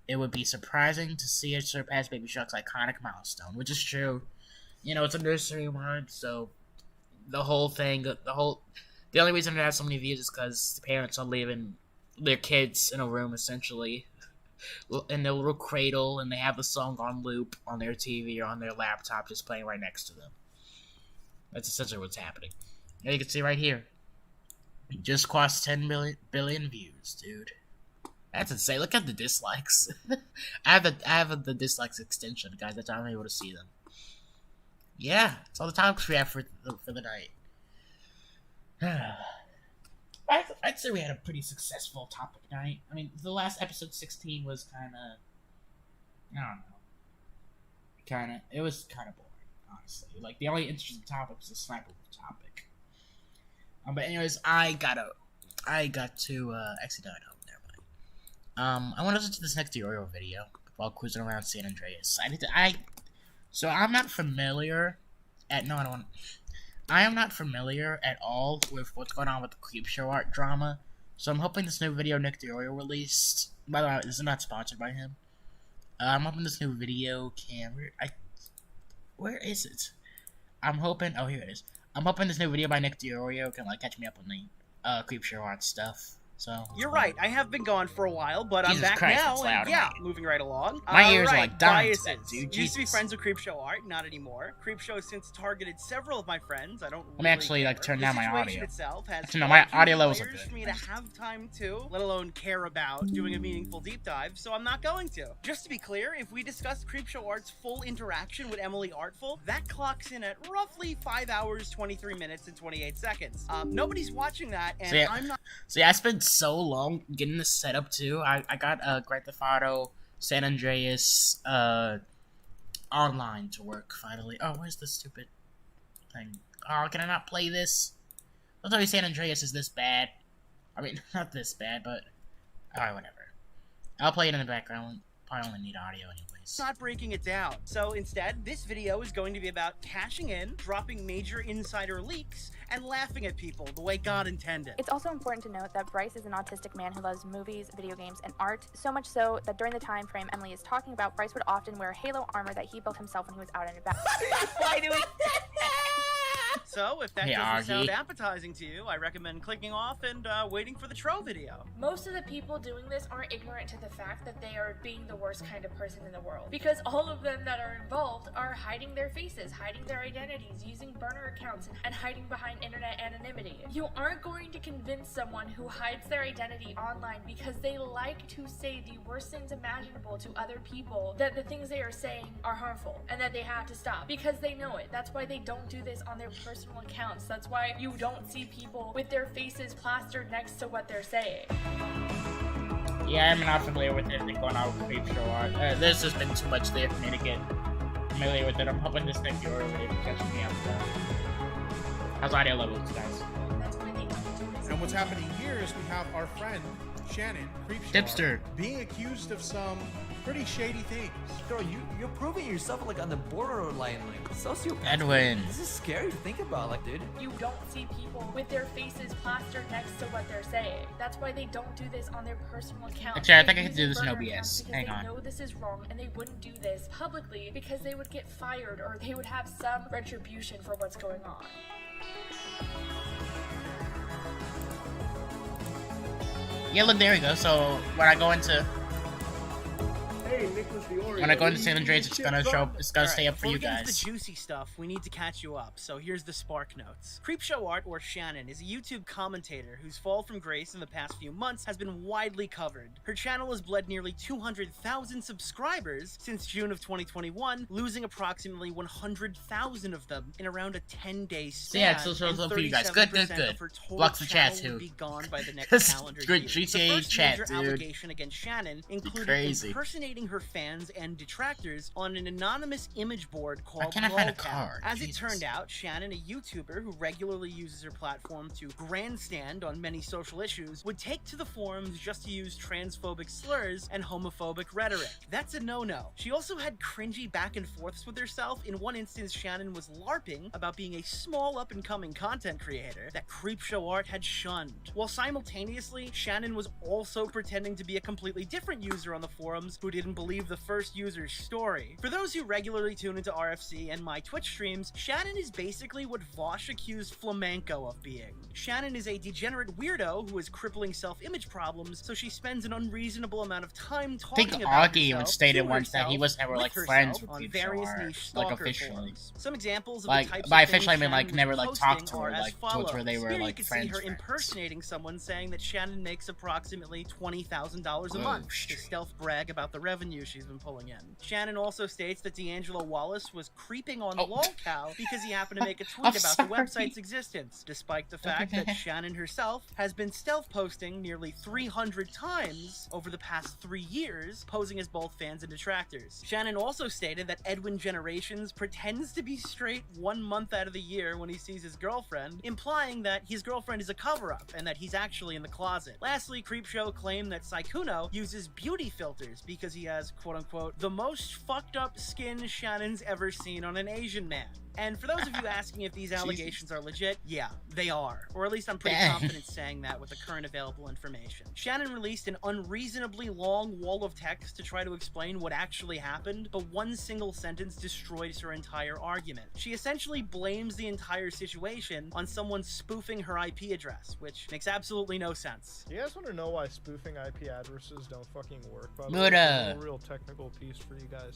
it would be surprising to see it surpass Baby Shark's iconic milestone, which is true. You know, it's a nursery rhyme, so the only reason it has so many views is because the parents are leaving their kids in a room, essentially, in their little cradle, and they have the song on loop on their TV or on their laptop just playing right next to them. That's essentially what's happening. And you can see right here. It just crossed 10 billion views, dude. That's insane. Look at the dislikes. I have the dislikes extension, guys. That's how I'm able to see them. Yeah, it's all the topics we have for the night. I'd say we had a pretty successful topic night. I mean, the last episode 16 was kind of, I don't know, it was kind of boring, honestly. Like, the only interesting topic was the sniper topic. But anyways, I got to actually no, never mind. I want to listen to this next tutorial video while cruising around San Andreas. So I'm not familiar I am not familiar at all with what's going on with the Creepshow art drama. So I'm hoping this new video Nick Diorio released. By the way, this is not sponsored by him. I'm hoping this new video can. Where is it? I'm hoping. Oh, here it is. I'm hoping this new video by Nick Diorio can like catch me up on the Creepshow art stuff. So you're right. I have been gone for a while, but Jesus I'm back Christ, now. it's loud, And yeah, man. moving right along. My ears are right, like dying to biases. that, dude. Used to be Jesus. friends with Creepshow art, not anymore. Creepshow has since targeted several of my friends. I don't. Let me actually like turn down my situation audio. itself has Actually, no, my far too audio many levels are layers good. for me to have time to, let alone care about doing a meaningful deep dive. So I'm not going to. Just to be clear, if we discuss Creepshow art's full interaction with Emily Artful, that clocks in at roughly 5 hours, 23 minutes, and 28 seconds. Nobody's watching that, and So, yeah. I'm not. So yeah, I spent so long getting this set up too. I got Grand Theft Auto San Andreas online to work finally. Oh, where's the stupid thing? Oh, can I not play this? I thought San Andreas is this bad. I mean, not this bad, but alright, whatever. I'll play it in the background. Probably only need audio anyways. Not breaking it down. So instead, this video is going to be about cashing in, dropping major insider leaks, and laughing at people the way God intended. It's also important to note that Bryce is an autistic man who loves movies, video games, and art, so much so that during the time frame Emily is talking about, Bryce would often wear Halo armor that he built himself when he was out and about. Why do we... So, if that Hey, doesn't sound Augie. appetizing to you, I recommend clicking off and waiting for the Tro video. Most of the people doing this aren't ignorant to the fact that they are being the worst kind of person in the world. Because all of them that are involved are hiding their faces, hiding their identities, using burner accounts, and hiding behind internet anonymity. You aren't going to convince someone who hides their identity online because they like to say the worst things imaginable to other people that the things they are saying are harmful and that they have to stop because they know it. That's why they don't do this on their personal accounts. That's why you don't see people with their faces plastered next to what they're saying. Yeah, I'm not familiar with anything going on with Creepshow art. There's just been too much there for me to get familiar with it. I'm hoping this next tutorial video can catch me up though. How's audio levels, guys? That's why they don't do this. And what's happening here is we have our friend Shannon Creepshow Dipster. being accused of some pretty shady things. Girl, you're proving yourself like on the borderline, like sociopath. Edwin. This is scary to think about, like, dude. You don't see people with their faces plastered next to what they're saying. That's why they don't do this on their personal accounts. Actually, I They think I can use do this in burner OBS. accounts because Hang they on. know this is wrong and they wouldn't do this publicly because they would get fired or they would have some retribution for what's going on. Yeah, look, there we go. So when I go into San Andreas, it's gonna show. It's gonna stay up for Before you we get into guys. the juicy stuff, we need to catch you up. So here's the spark notes. Creepshow Art, or Shannon, is a YouTube commentator whose fall from grace in the past few months has been widely covered. Her channel has bled nearly 200,000 subscribers since June of 2021, losing approximately 100,000 of them in around a 10-day span. yeah, it's also up for you guys. Good, good, 37% good. of her total Blocks the chat, channel would too. be gone by the next That's calendar good. year. GTA The first chat, major dude. allegation against Shannon included Crazy. impersonating her fans and detractors on an anonymous image board called can't I find a Lolcat. card? As Jesus. it turned out, Shannon, a YouTuber who regularly uses her platform to grandstand on many social issues, would take to the forums just to use transphobic slurs and homophobic rhetoric. That's a no-no. She also had cringy back and forths with herself. In one instance, Shannon was LARPing about being a small up-and-coming content creator that Creepshow Art had shunned. While simultaneously, Shannon was also pretending to be a completely different user on the forums who did didn't believe the first user's story. For those who regularly tune into RFC and my Twitch streams, Shannon is basically what Vosh accused Flamenco of being. Shannon is a degenerate weirdo who has crippling self-image problems, so she spends an unreasonable amount of time talking about Augie even stated once that he was never like friends with on Creep various Show niche like stalker officially. forums. Some examples of Like the types by of officially I things mean like Shannon never was like posting talked to are her as like told her they follows. were Here you like can see friends. her impersonating someone saying that Shannon makes approximately $20,000 a month to stealth brag about the revenue she's been pulling in. Shannon also states that D'Angelo Wallace was creeping on LolCow because he happened to make a tweet about the website's existence, despite the fact that Shannon herself has been stealth posting nearly 300 times over the past 3 years, posing as both fans and detractors. Shannon also stated that Edwin Generations pretends to be straight 1 month out of the year when he sees his girlfriend, implying that his girlfriend is a cover-up and that he's actually in the closet. Lastly, Creepshow claimed that Saikuno uses beauty filters because he has, quote-unquote, the most fucked up skin Shannon's ever seen on an Asian man. And for those of you asking if these allegations are legit, yeah, they are. Or at least I'm pretty confident saying that with the current available information. Shannon released an unreasonably long wall of text to try to explain what actually happened, but one single sentence destroys her entire argument. She essentially blames the entire situation on someone spoofing her IP address, which makes absolutely no sense. You guys want to know why spoofing IP addresses don't fucking work, by the But, way? A real technical piece for you guys.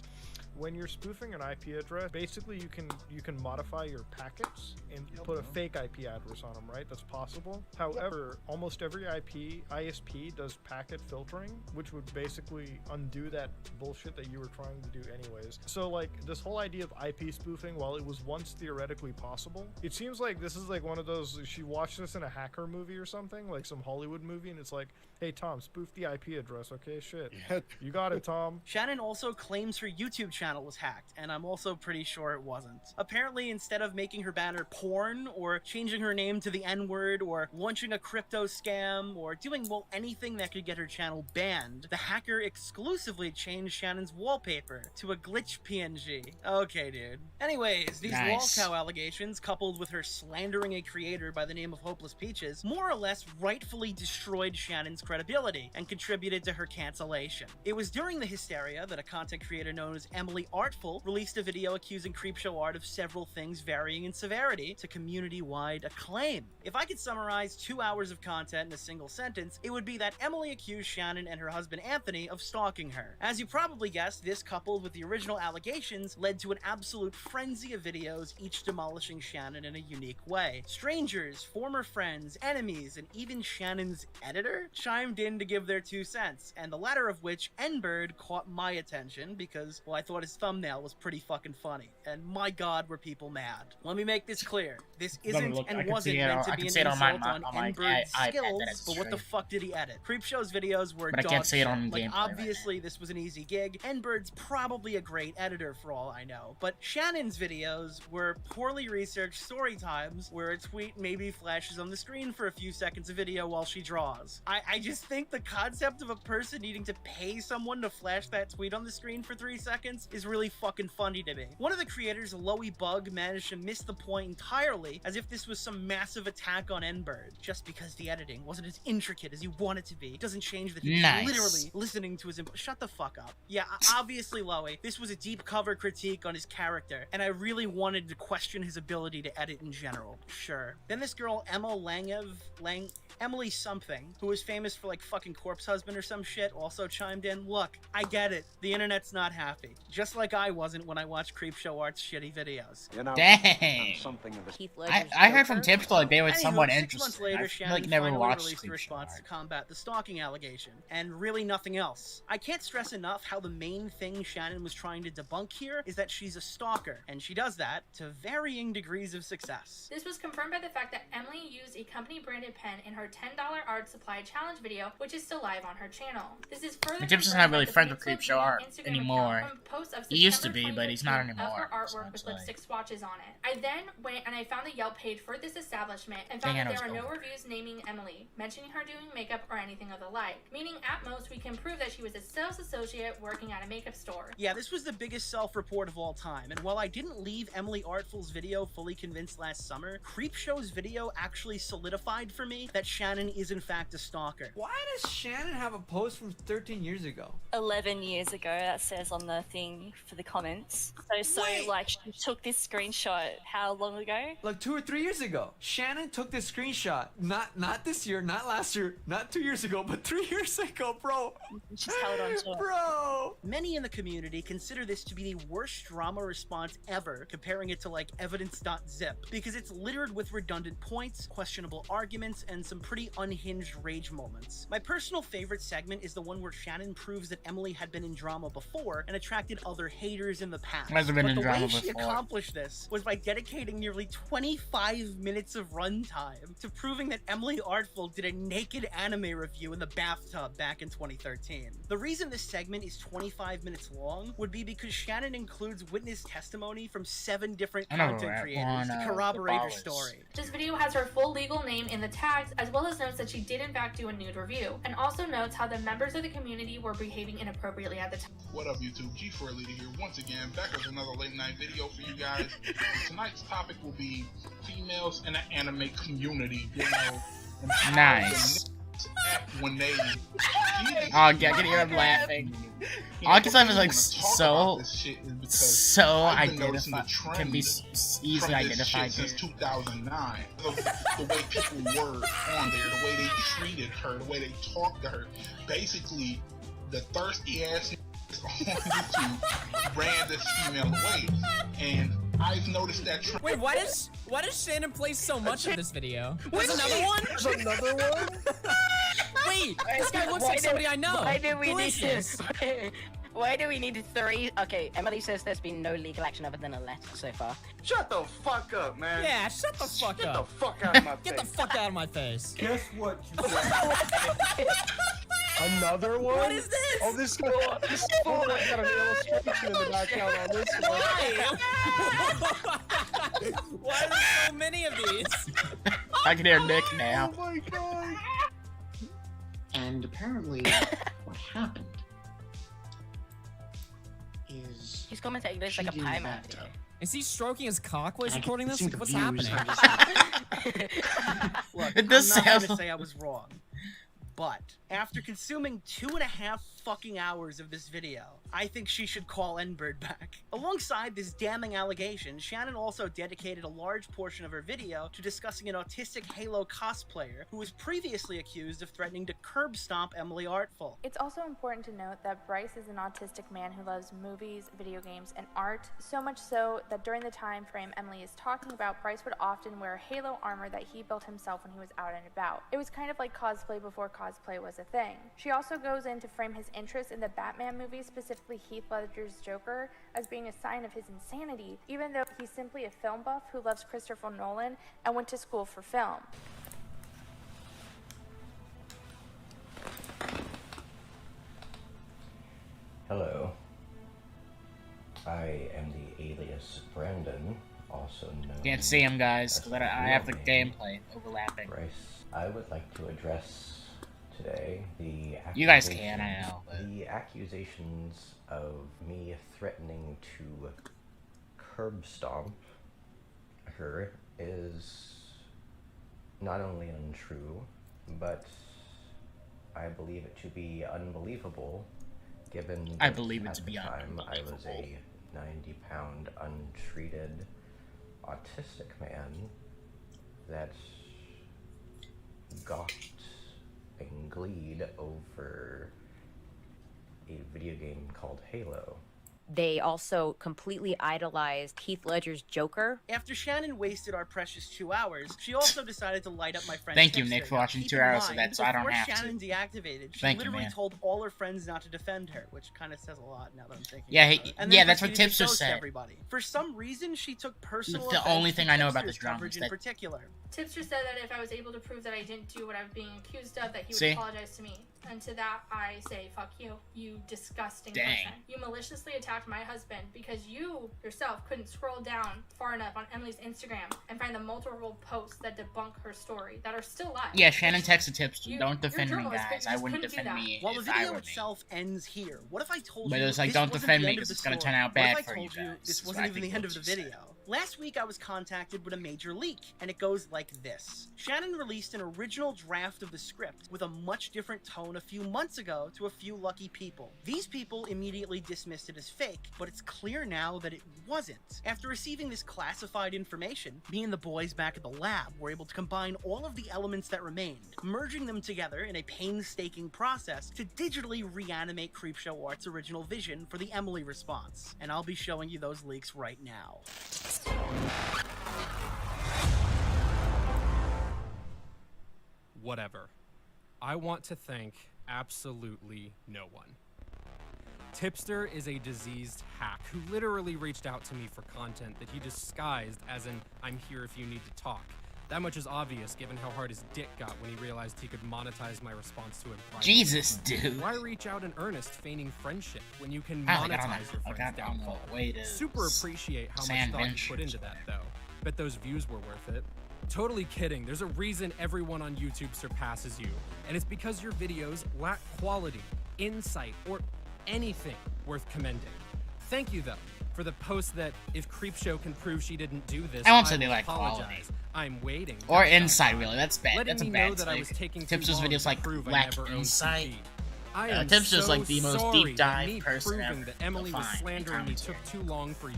When you're spoofing an IP address, basically you can modify your packets and put a fake IP address on them, right? That's possible. However, almost every ISP does packet filtering, which would basically undo that bullshit that you were trying to do anyways. So like this whole idea of IP spoofing, while it was once theoretically possible, it seems like this is like one of those, she watched this in a hacker movie or something, like some Hollywood movie, and it's like, hey Tom, spoof the IP address, okay? Shit. You got it, Tom. Shannon also claims her YouTube channel was hacked, and I'm also pretty sure it wasn't. Apparently, instead of making her banner porn, or changing her name to the N-word, or launching a crypto scam, or doing, well, anything that could get her channel banned, the hacker exclusively changed Shannon's wallpaper to a glitch PNG. Okay, dude. Anyways, these LolCow allegations, coupled with her slandering a creator by the name of Hopeless Peaches, more or less rightfully destroyed Shannon's credibility and contributed to her cancellation. It was during the hysteria that a content creator known as Emily Artful released a video accusing Creepshow Art of several things varying in severity to community-wide acclaim. If I could summarize 2 hours of content in a single sentence, it would be that Emily accused Shannon and her husband Anthony of stalking her. As you probably guessed, this coupled with the original allegations led to an absolute frenzy of videos, each demolishing Shannon in a unique way. Strangers, former friends, enemies, and even Shannon's editor chimed in to give their 2 cents, and the latter of which, N-Bird, caught my attention because, well, I thought his thumbnail was pretty fucking funny, and my god were people mad. Let me make this clear. This isn't and wasn't meant to be an insult on N-Bird's skills, but what the fuck did he edit? Creepshow's videos were dog shit. Like, obviously this was an easy gig. N-Bird's probably a great editor for all I know, but Shannon's videos were poorly researched story times where a tweet maybe flashes on the screen for a few seconds of video while she draws. I just think the concept of a person needing to pay someone to flash that tweet on the screen for 3 seconds is really fucking funny to me. One of the creators, Loey Bug, managed to miss the point entirely, as if this was some massive attack on N-Bird. Just because the editing wasn't as intricate as you want it to be doesn't change that he's literally listening to his input. Shut the fuck up. Yeah, obviously, Loey, this was a deep cover critique on his character, and I really wanted to question his ability to edit in general. Sure. Then this girl, Emily something, who was famous for like fucking Corpse Husband or some shit, also chimed in. Look, I get it. The internet's not happy. Just like I wasn't when I watched Creepshow Art's shitty videos. You know, dang. I heard from Tipster like they were somewhat interested. 6 months later, Shannon never released a response to combat the stalking allegation, and really nothing else. I can't stress enough how the main thing Shannon was trying to debunk here is that she's a stalker, and she does that to varying degrees of success. This was confirmed by the fact that Emily used a company-branded pen in her $10 art supply challenge video, which is still live on her channel. This is further Tipster's not really friends with Creepshow Art anymore. He used to be, but he's not anymore. Artwork with lipstick swatches on it. I then went and I found the Yelp page for this establishment and found that there are no reviews naming Emily, mentioning her doing makeup or anything of the like. Meaning at most we can prove that she was a sales associate working at a makeup store. Yeah, this was the biggest self-report of all time, and while I didn't leave Emily Artful's video fully convinced last summer, Creepshow's video actually solidified for me that Shannon is in fact a stalker. Why does Shannon have a post from 13 years ago? 11 years ago, that says on the thing for the comments. So like, she took this screenshot how long ago? Like 2 or 3 years ago. Shannon took this screenshot. Not this year, not last year, not 2 years ago, but 3 years ago, bro. She's held on to it. Bro! Many in the community consider this to be the worst drama response ever, comparing it to like evidence.zip, because it's littered with redundant points, questionable arguments, and some pretty unhinged rage moments. My personal favorite segment is the one where Shannon proves that Emily had been in drama before and attracted other haters in the past. Hasn't been in the drama way she before. accomplished this was by dedicating nearly 25 minutes of runtime to proving that Emily Artful did a naked anime review in the bathtub back in 2013. The reason this segment is 25 minutes long would be because Shannon includes witness testimony from 7 different content creators to corroborate her story. This video has her full legal name in the tags, as well as notes that she did in fact do a nude review, and also notes how the members of the community were behaving inappropriately at the time. What up YouTube, G4 Leader here once again, back with another late night video for you guys. Tonight's topic will be females in the anime community, you know. Nice. When they oh, I can hear him laughing. Archetype is like so identified, can be easily identified since 2009. The way people were on there, the way they treated her, the way they talked to her. Basically, the thirsty ass on YouTube ran this female away, and I've noticed that trend. Wait, why does Shannon play so much of this video? There's another one? There's another one? Wait, this guy looks like somebody I know. Why do we Who need is this? Why do we need 3? Okay, Emily says there's been no legal action other than a letter so far. Shut the fuck up, man. Yeah, shut the fuck up. Get the fuck out of my face. Get the fuck out of my face. Guess what you said? Another one? What is this? Oh, this guy got an illustration in the background on this one. Why are there so many of these? I can hear Nick now. Oh my god. And apparently, what happened is... He's commentating this like a pie man video. Is he stroking his cock while he's recording this? think What's views happening? Look, It does I'm not sound gonna say I was wrong, but after consuming 2.5 fucking hours of this video, I think she should call N-Bird back. Alongside this damning allegation, Shannon also dedicated a large portion of her video to discussing an autistic Halo cosplayer who was previously accused of threatening to curb stomp Emily Artful. It's also important to note that Bryce is an autistic man who loves movies, video games, and art, so much so that during the time frame Emily is talking about, Bryce would often wear Halo armor that he built himself when he was out and about. It was kind of like cosplay before cosplay was a thing. She also goes in to frame his interest in the Batman movies, specifically Heath Ledger's Joker, as being a sign of his insanity, even though he's simply a film buff who loves Christopher Nolan and went to school for film. Hello. I am the alias Brandon, also known... Can't see him, guys, because I have the gameplay overlapping. Bryce. I would like to address today the You guys can, I know. The accusations of me threatening to curb stomp her is not only untrue, but I believe it to be unbelievable, given that I believe it at to the be time I was a 90-pound untreated autistic man that gawked and gleed over a video game called Halo. They also completely idolized Heath Ledger's Joker. After Shannon wasted our precious 2 hours, she also decided to light up my friend's Thank you, Kickstarter. Nick, for watching Keep 2 in hours of mind, that, so I don't before have to. Shannon deactivated, she Thank you, literally man. told all her friends not to defend her, which kind of says a lot now that I'm thinking Yeah, about it. And then yeah, that's what proceeded to Tipster ghost said. everybody. For some reason, she took personal It's the offense only to thing I know about Tipster's this drama coverage is in that- particular. Tipster said that if I was able to prove that I didn't do what I was being accused of, that he would See? apologize to me. And to that, I say, fuck you, you disgusting Dang. person. You maliciously attacked my husband because you yourself couldn't scroll down far enough on Emily's Instagram and find the multiple posts that debunk her story that are still live. Yeah, Shannon texted tips. You- Don't you're defend me, journalist, but guys. you I just wouldn't couldn't do defend that. me While the if I video were me. itself ends here, what if I told But you it's like, this don't wasn't defend the me end of 'cause the it's gonna story? turn out What if bad I for you told you guys? this Is what wasn't I even think the end of what the you video? Last week I was contacted with a major leak, and it goes like this. Shannon released an original draft of the script with a much different tone a few months ago to a few lucky people. These people immediately dismissed it as fake, but it's clear now that it wasn't. After receiving this classified information, me and the boys back at the lab were able to combine all of the elements that remained, merging them together in a painstaking process to digitally reanimate Creepshow Art's original vision for the Emily response. And I'll be showing you those leaks right now. Whatever. I want to thank absolutely no one. Tipster is a diseased hack who literally reached out to me for content that he disguised as an "I'm here if you need to talk." That much is obvious given how hard his dick got when he realized he could monetize my response to him privately. Jesus, dude. Why reach out in earnest feigning friendship when you can I don't know. monetize your I friend's don't know downfall? what way to Super appreciate how much sand thought you bench put into that, though. Bet those views were worth it. Totally kidding. There's a reason everyone on YouTube surpasses you, and it's because your videos lack quality, insight, or anything worth commending. Thank you, though, for the post that if Creepshow can prove she didn't do this, I won't say will they lack apologize. quality. I'm waiting. Or insight, really. That's bad. Letting That's a me bad know that I was take. taking too Tipster's long videos to like prove I lack never owned insight. TV. I am Tipster's so like the most sorry deep that dive me person proving ever. that Emily was Fine, slandering me took too long for you.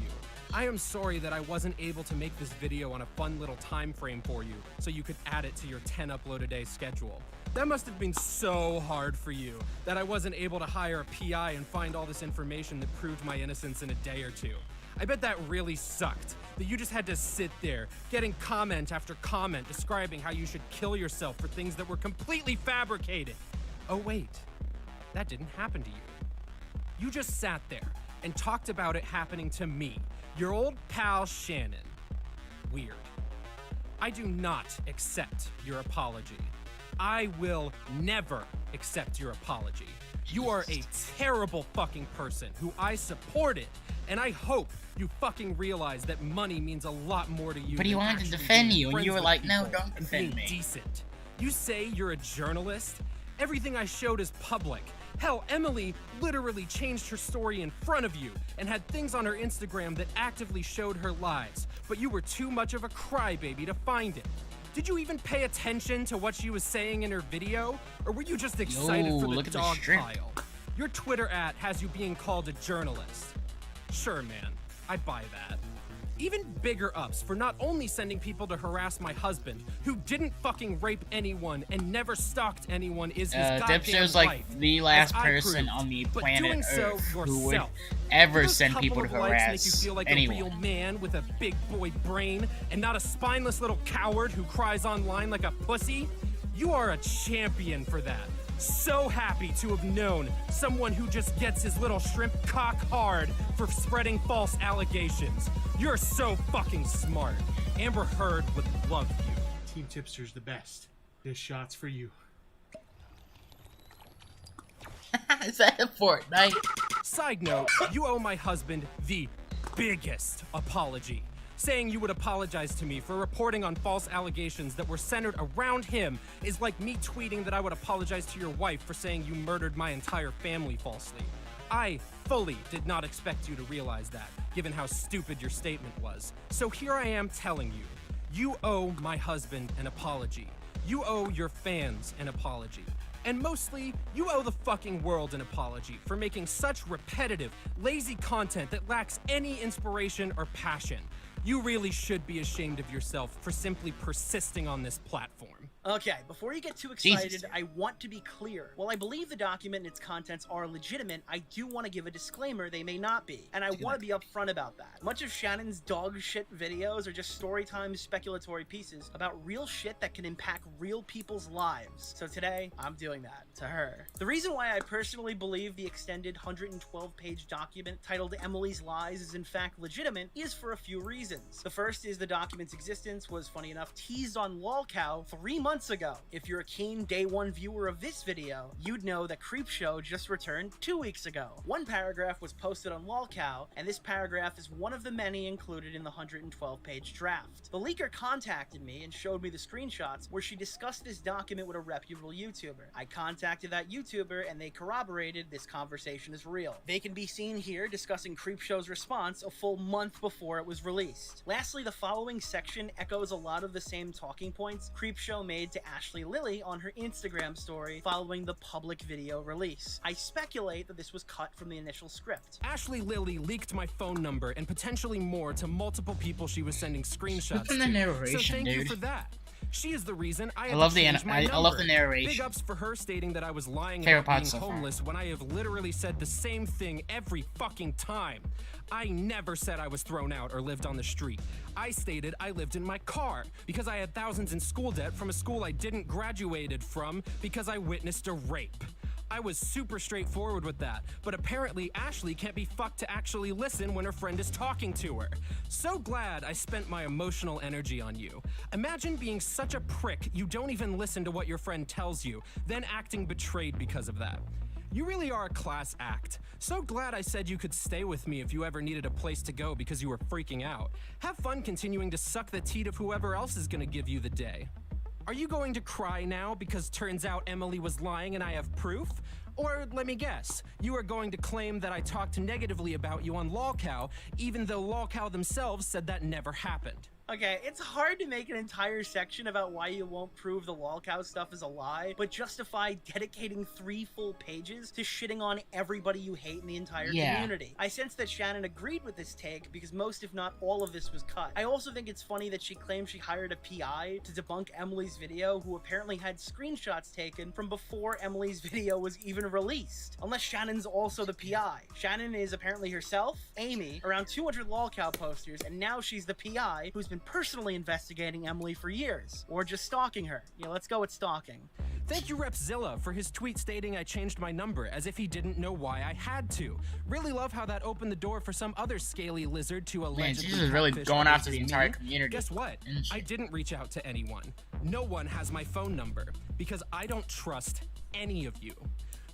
I am sorry that I wasn't able to make this video on a fun little time frame for you, so you could add it to your 10 upload a day schedule. That must have been so hard for you, that I wasn't able to hire a PI and find all this information that proved my innocence in a day or two. I bet that really sucked, that you just had to sit there, getting comment after comment describing how you should kill yourself for things that were completely fabricated. Oh wait, that didn't happen to you. You just sat there and talked about it happening to me, your old pal Shannon. Weird. I do not accept your apology. I will never accept your apology. You are a terrible fucking person who I supported, and I hope you fucking realize that money means a lot more to you. But he than wanted to actually defend being you, and friends you were with like, no, people don't and defend being me. decent. You say you're a journalist? Everything I showed is public. Hell, Emily literally changed her story in front of you and had things on her Instagram that actively showed her lies, but you were too much of a crybaby to find it. Did you even pay attention to what she was saying in her video? Or were you just excited Yo, for look the at the dog strip. pile? Your Twitter @ has you being called a journalist. Sure, man, I buy that. Even bigger ups for not only sending people to harass my husband, who didn't fucking rape anyone and never stalked anyone, is his goddamn Tipster's like life, the last as I person proved. on the But planet doing so Earth who would yourself. ever Do those send couple people to of likes make you harass feel like anyone. a real man with a big boy brain and not a spineless little coward who cries online like a pussy? You are a champion for that. So happy to have known someone who just gets his little shrimp cock hard for spreading false allegations. You're so fucking smart. Amber Heard would love you. Team Tipster's the best. This shot's for you. Is that a Fortnite? Side note, you owe my husband the biggest apology. Saying you would apologize to me for reporting on false allegations that were centered around him is like me tweeting that I would apologize to your wife for saying you murdered my entire family falsely. I fully did not expect you to realize that, given how stupid your statement was. So here I am telling you, you owe my husband an apology. You owe your fans an apology. And mostly, you owe the fucking world an apology for making such repetitive, lazy content that lacks any inspiration or passion. You really should be ashamed of yourself for simply persisting on this platform. Okay, before you get too Jesus. excited, I want to be clear. While I believe the document and its contents are legitimate, I do want to give a disclaimer they may not be, and I want to be upfront about that. Much of Shannon's dog shit videos are just storytime speculatory pieces about real shit that can impact real people's lives. So today, I'm doing that to her. The reason why I personally believe the extended 112-page document titled Emily's Lies is in fact legitimate is for a few reasons. reasons. The first is the document's existence was, funny enough, teased on lolcow 3 months ago. If you're a keen day one viewer of this video, you'd know that Creepshow just returned 2 weeks ago. One paragraph was posted on lolcow, and this paragraph is one of the many included in the 112-page draft. The leaker contacted me and showed me the screenshots where she discussed this document with a reputable YouTuber. I contacted that YouTuber and they corroborated this conversation is real. They can be seen here discussing Creepshow's response a full month before it was released. Lastly, the following section echoes a lot of the same talking points Creepshow made to Ashley Lilly on her Instagram story following the public video release. I speculate that this was cut from the initial script. Ashley Lilly leaked my phone number and potentially more to multiple people she was sending screenshots From the to. narration, so thank you dude. for that. She is the reason I I love the I love the narration. Big ups for her stating that I was lying Favorite about part being so far. homeless when I have literally said the same thing every fucking time. I never said I was thrown out or lived on the street. I stated I lived in my car because I had thousands in school debt from a school I didn't graduated from because I witnessed a rape. I was super straightforward with that, but apparently Ashley can't be fucked to actually listen when her friend is talking to her. So glad I spent my emotional energy on you. Imagine being such a prick you don't even listen to what your friend tells you, then acting betrayed because of that. You really are a class act. So glad I said you could stay with me if you ever needed a place to go because you were freaking out. Have fun continuing to suck the teat of whoever else is gonna give you the day. Are you going to cry now because turns out Emily was lying and I have proof? Or let me guess, you are going to claim that I talked negatively about you on lolcow, even though lolcow themselves said that never happened. Okay, it's hard to make an entire section about why you won't prove the lolcow stuff is a lie, but justify dedicating 3 full pages to shitting on everybody you hate in the entire community. I sense that Shannon agreed with this take because most, if not all of this was cut. I also think it's funny that she claimed she hired a PI to debunk Emily's video who apparently had screenshots taken from before Emily's video was even released. Unless Shannon's also the PI. Shannon is apparently herself, Amy, around 200 lolcow posters, and now she's the PI who's been personally investigating Emily for years, or just stalking her. Yeah, let's go with stalking. Thank you, Repzilla, for his tweet stating I changed my number, as if he didn't know why I had to. Really love how that opened the door for some other scaly lizard to allegedly she's just really catfish going others after the as entire me. community. Guess what? I didn't reach out to anyone. No one has my phone number, because I don't trust any of you.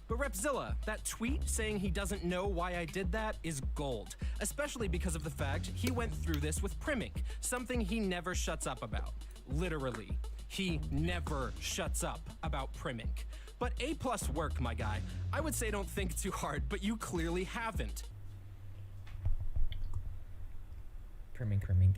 But Repzilla, that tweet saying he doesn't know why I did that is gold, especially because of the fact he went through this with Primink, something he never shuts up about. Literally, he never shuts up about Primink. But A+ work, my guy. I would say don't think too hard, but you clearly haven't. Primink.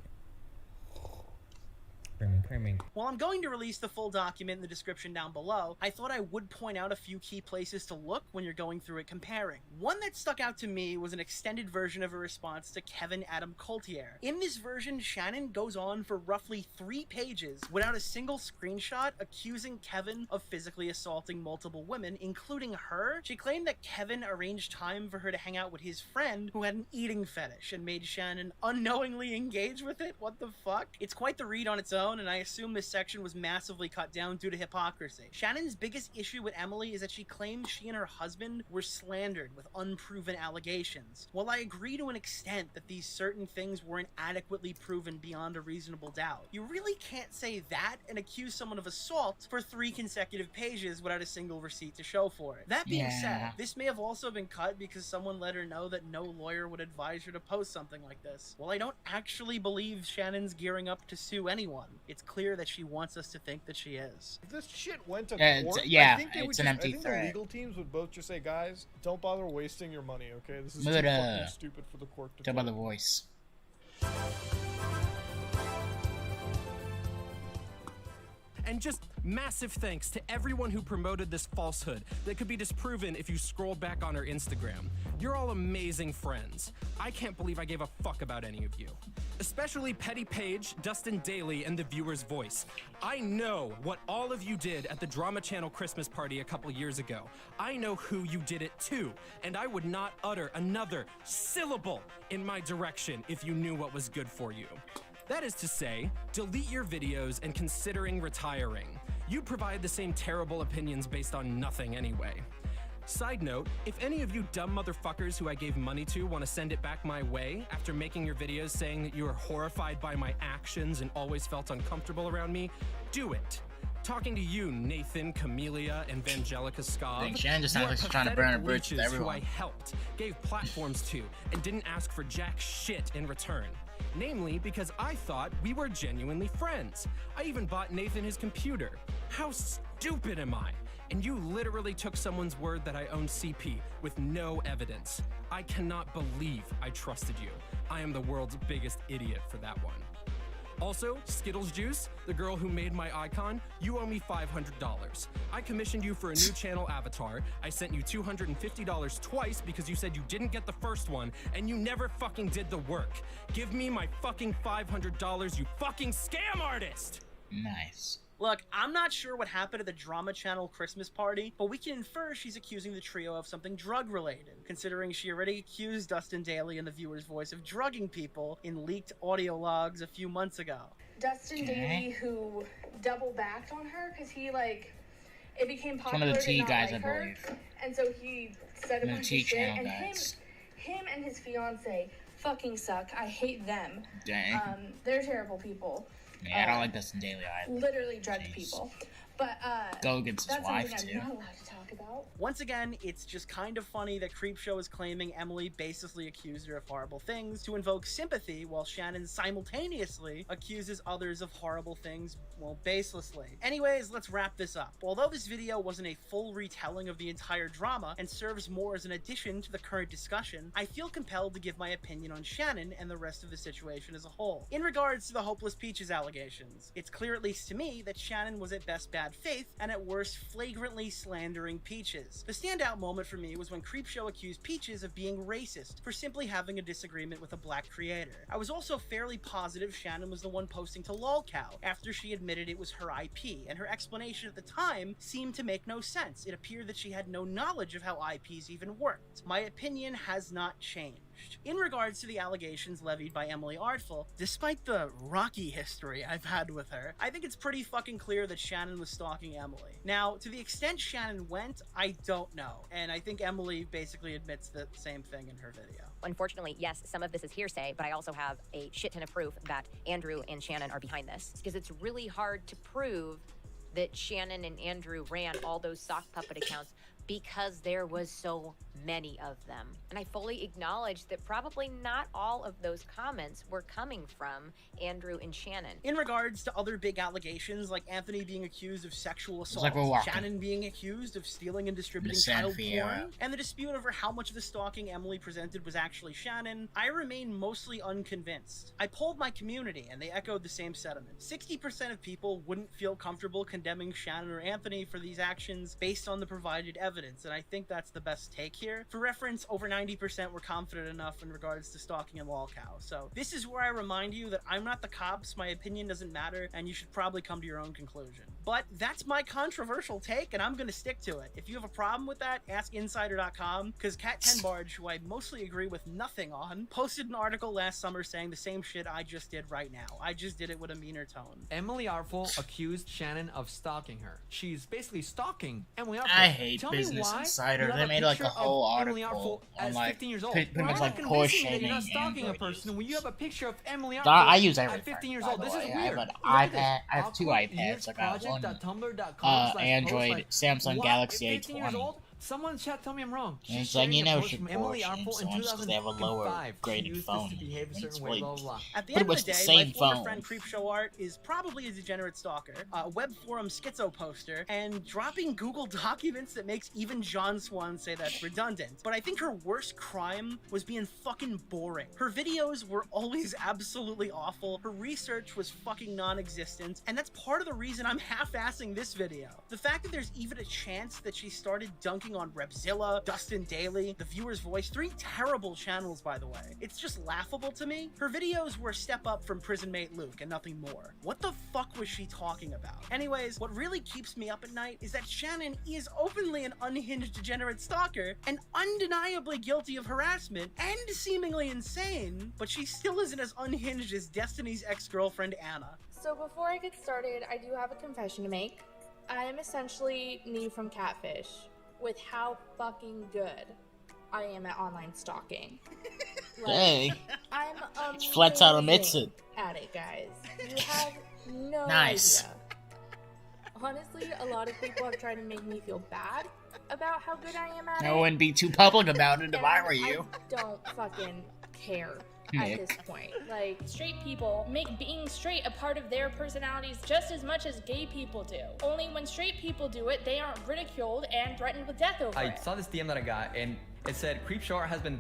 While I'm going to release the full document in the description down below, I thought I would point out a few key places to look when you're going through it comparing. One that stuck out to me was an extended version of a response to Kevin Adam Coultier. In this version, Shannon goes on for roughly 3 pages without a single screenshot accusing Kevin of physically assaulting multiple women, including her. She claimed that Kevin arranged time for her to hang out with his friend who had an eating fetish and made Shannon unknowingly engage with it. What the fuck? It's quite the read on its own, and I assume this section was massively cut down due to hypocrisy. Shannon's biggest issue with Emily is that she claims she and her husband were slandered with unproven allegations. While I agree to an extent that these certain things weren't adequately proven beyond a reasonable doubt, you really can't say that and accuse someone of assault for 3 consecutive pages without a single receipt to show for it. That being said, this may have also been cut because someone let her know that no lawyer would advise her to post something like this. While I don't actually believe Shannon's gearing up to sue anyone, it's clear that she wants us to think that she is. If this shit went to Yeah, court, yeah, I think they would it's an just, empty I think threat. the legal teams would both just say, guys, don't bother wasting your money, okay? This is too But, fucking stupid for the court to Talk about take." the voice. And just massive thanks to everyone who promoted this falsehood that could be disproven if you scroll back on her Instagram. You're all amazing friends. I can't believe I gave a fuck about any of you. Especially Petty Page, Dustin Daly, and The Viewer's Voice. I know what all of you did at the Drama Channel Christmas party a couple years ago. I know who you did it to, and I would not utter another syllable in my direction if you knew what was good for you. That is to say, delete your videos and considering retiring. You provide the same terrible opinions based on nothing anyway. Side note, if any of you dumb motherfuckers who I gave money to want to send it back my way after making your videos saying that you are horrified by my actions and always felt uncomfortable around me, do it. Talking to you, Nathan, Camellia, and Vangelica Scob. I think Shannon just sounds like she's trying to burn a bridge with everyone. Who I helped, gave platforms to, and didn't ask for jack shit in return. Namely, because I thought we were genuinely friends. I even bought Nathan his computer. How stupid am I? And you literally took someone's word that I own CP with no evidence. I cannot believe I trusted you. I am the world's biggest idiot for that one. Also, Skittles Juice, the girl who made my icon, you owe me $500. I commissioned you for a new channel avatar. I sent you $250 twice because you said you didn't get the first one, and you never fucking did the work. Give me my fucking $500, you fucking scam artist! Nice. Look, I'm not sure what happened at the Drama Channel Christmas party, but we can infer she's accusing the trio of something drug-related, considering she already accused Dustin Daly and the viewer's voice of drugging people in leaked audio logs a few months ago. Dustin Daly, who double-backed on her, because he, like, it became popular one of the T to not guys, like I her, believe. and so he said a The bunch T of shit, channel and guys. him and his fiance fucking suck. I hate them. Dang. They're terrible people. Yeah, I don't like Dustin Daly either. Literally drugged people. But, Logan's his that's wife, something too. I'm not allowed to talk about. Once again, it's just kind of funny that Creepshow is claiming Emily baselessly accused her of horrible things to invoke sympathy, while Shannon simultaneously accuses others of horrible things, well, baselessly. Anyways, let's wrap this up. Although this video wasn't a full retelling of the entire drama and serves more as an addition to the current discussion, I feel compelled to give my opinion on Shannon and the rest of the situation as a whole. In regards to the Hopeless Peaches allegations, it's clear, at least to me, that Shannon was at best bad faith and at worst flagrantly slandering Peaches. The standout moment for me was when Creepshow accused Peaches of being racist for simply having a disagreement with a black creator. I was also fairly positive Shannon was the one posting to lolcow after she admitted it was her IP, and her explanation at the time seemed to make no sense. It appeared that she had no knowledge of how IPs even worked. My opinion has not changed. In regards to the allegations levied by Emily Artful, despite the rocky history I've had with her, I think it's pretty fucking clear that Shannon was stalking Emily. Now, to the extent Shannon went, I don't know, and I think Emily basically admits the same thing in her video. Unfortunately, yes, some of this is hearsay, but I also have a shit ton of proof that Andrew and Shannon are behind this, because it's really hard to prove that Shannon and Andrew ran all those sock puppet accounts because there was so many of them. And I fully acknowledge that probably not all of those comments were coming from Andrew and Shannon. In regards to other big allegations, like Anthony being accused of sexual assault, like we're walking. Shannon being accused of stealing and distributing The child Sanfie era. porn, and the dispute over how much of the stalking Emily presented was actually Shannon, I remain mostly unconvinced. I polled my community, and they echoed the same sentiment. 60% of people wouldn't feel comfortable condemning Shannon or Anthony for these actions based on the provided evidence, and I think that's the best take here. For reference, over 90% were confident enough in regards to stalking and lolcow. So this is where I remind you that I'm not the cops, my opinion doesn't matter, and you should probably come to your own conclusion. But that's my controversial take, and I'm gonna stick to it. If you have a problem with that, ask Insider.com, because Cat10Barge, who I mostly agree with nothing on, posted an article last summer saying the same shit I just did right now. I just did it with a meaner tone. Emily Artful accused Shannon of stalking her. She's basically stalking Emily Artful. I hate Tell Business me why Insider. you have They made like a picture whole of Emily article Artful on as like 15 years old. pretty much Why like not push convincing me that you're not shaming stalking a Android person when you have a picture of Emily So Artful I use at everything. 15 years by old. the This is way. weird. I have an Look at this. iPad. I have two iPads. I got one. Android, Samsung Galaxy A20. Someone chat tell me I'm wrong. And it's She's like, sharing you a know, post should from Emily shame Artful in someone just 'cause they have a lower 2005. graded She used phone. this to behave a It's certain way, blah, like blah, blah. At the pretty end of much the the day, same my former phone. friend Creepshow Art is probably a degenerate stalker, a web forum schizo poster, and dropping Google documents that makes even John Swan say that's redundant. But I think her worst crime was being fucking boring. Her videos were always absolutely awful, her research was fucking non-existent, and that's part of the reason I'm half-assing this video. The fact that there's even a chance that she started dunking on Repzilla, Dustin Daly, The Viewer's Voice, 3 terrible channels by the way, it's just laughable to me. Her videos were a step up from Prison Mate Luke and nothing more. What the fuck was she talking about? Anyways, what really keeps me up at night is that Shannon is openly an unhinged degenerate stalker and undeniably guilty of harassment and seemingly insane, but she still isn't as unhinged as Destiny's ex-girlfriend Anna. So before I get started, I do have a confession to make. I am essentially me from Catfish. with how fucking good I am at online stalking. Hey. I'm Flats out admits it. at it, guys. You have no Nice. idea. Honestly, a lot of people have tried to make me feel bad about how good I am at it. I wouldn't be too public about it if I were you. I don't fucking care Nick. at this point. Like, Straight people make being straight a part of their personalities just as much as gay people do. Only when straight people do it, they aren't ridiculed and threatened with death over I it. saw this DM that I got, and it said, Creepshort has been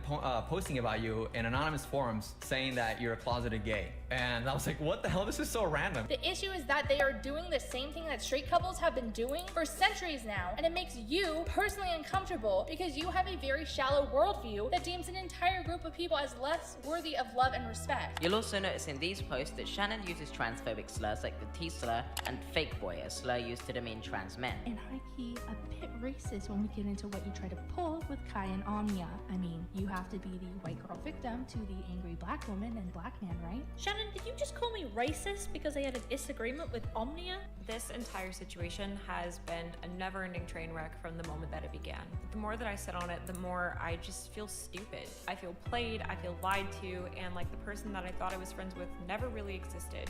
posting about you in anonymous forums saying that you're a closeted gay. And I was like, what the hell? This is so random. The issue is that they are doing the same thing that straight couples have been doing for centuries now, and it makes you personally uncomfortable because you have a very shallow worldview that deems an entire group of people as less worthy of love and respect. You'll also notice in these posts that Shannon uses transphobic slurs like the T slur and fake boy, a slur used to demean trans men. and high-key a bit racist when we get into what you try to pull with Kai and Omnia. I mean, you have to be the white girl victim to the angry black woman and black man, right? Shannon, did you just call me racist because I had a disagreement with Omnia? This entire situation has been a never-ending train wreck from the moment that it began. The more that I sit on it, the more I just feel stupid. I feel played, I feel lied to, and like the person that I thought I was friends with never really existed.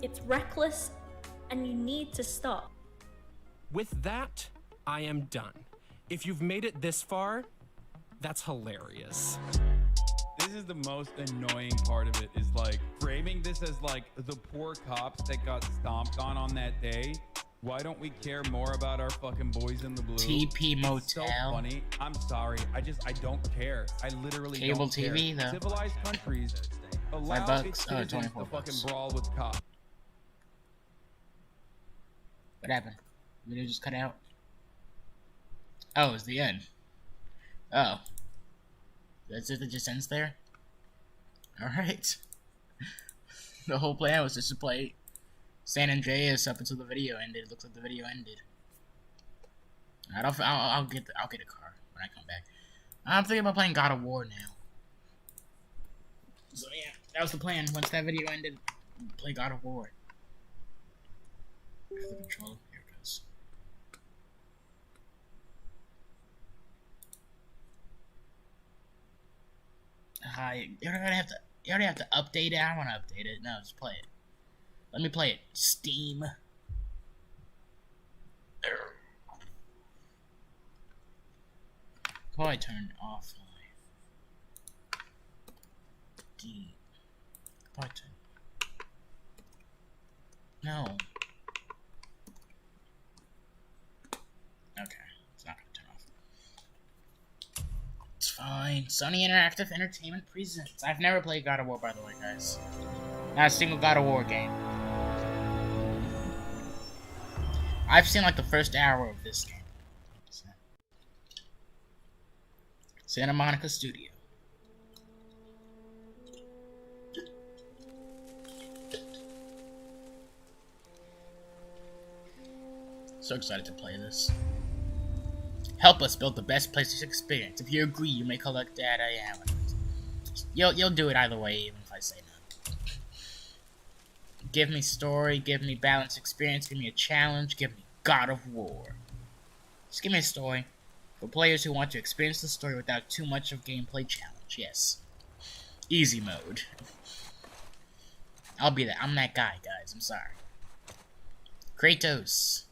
It's reckless, and you need to stop. With that, I am done. If you've made it this far, that's hilarious. This is the most annoying part of it, is like framing this as like the poor cops that got stomped on that day. Why don't we care more about our fucking boys in the blue? TP Motel. It's so funny. I'm sorry. I don't care. I literally Cable don't care. TV though. Civilized countries allow $5. its Oh, citizens 24 to fucking bucks. brawl with cops. What happened? Video just cut out. Oh, it's the end. Oh. That's it, it just ends there? Alright. The whole plan was just to play San Andreas up until the video ended. It looks like the video ended. Alright, I'll get a car when I come back. I'm thinking about playing God of War now. So yeah, that was the plan. Once that video ended, play God of War. The controller. Here it goes. Hi. You already have to update it. I want to update it. No, just play it. Let me play it. Steam. Probably turn off my D. Probably turn. No. Okay, it's not gonna turn off. It's fine. Sony Interactive Entertainment presents. I've never played God of War, by the way, guys. Not a single God of War game. I've seen like the first hour of this game. Santa Monica Studio. So excited to play this. Help us build the best PlayStation experience. If you agree, you may collect data. Yeah, you'll do it either way, even if I say no. Give me story, give me balanced experience, give me a challenge, give me God of War. Just give me a story. For players who want to experience the story without too much of gameplay challenge, yes. Easy mode. I'll be that. I'm that guy, guys. I'm sorry. Kratos.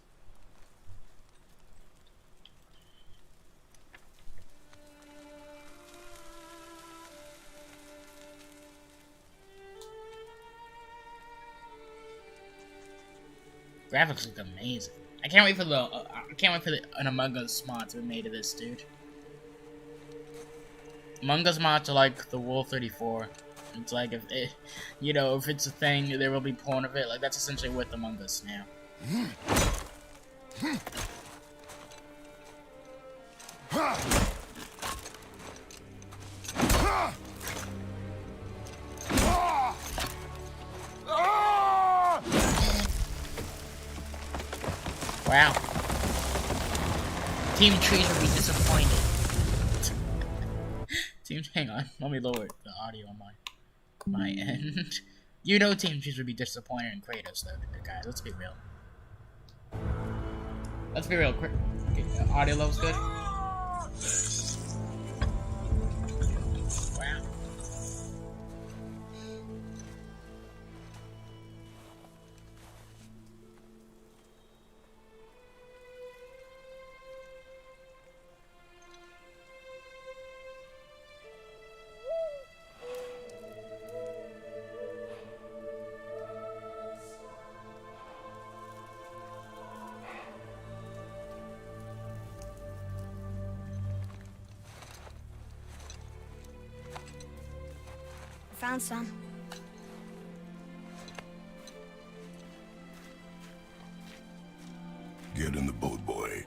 Graphics look amazing. I can't wait for an Among Us mod to be made of this, dude. Among Us mods are like the Wolf 34. It's like if it, if it's a thing, there will be porn of it. Like that's essentially with Among Us now. Wow. Team Trees would be disappointed. Hang on. Let me lower the audio on my end. Team Trees would be disappointed in Kratos, though, guys. Let's be real. Let's be real. Quick. Okay, audio level's good. Wow. Found some. Get in the boat, boy.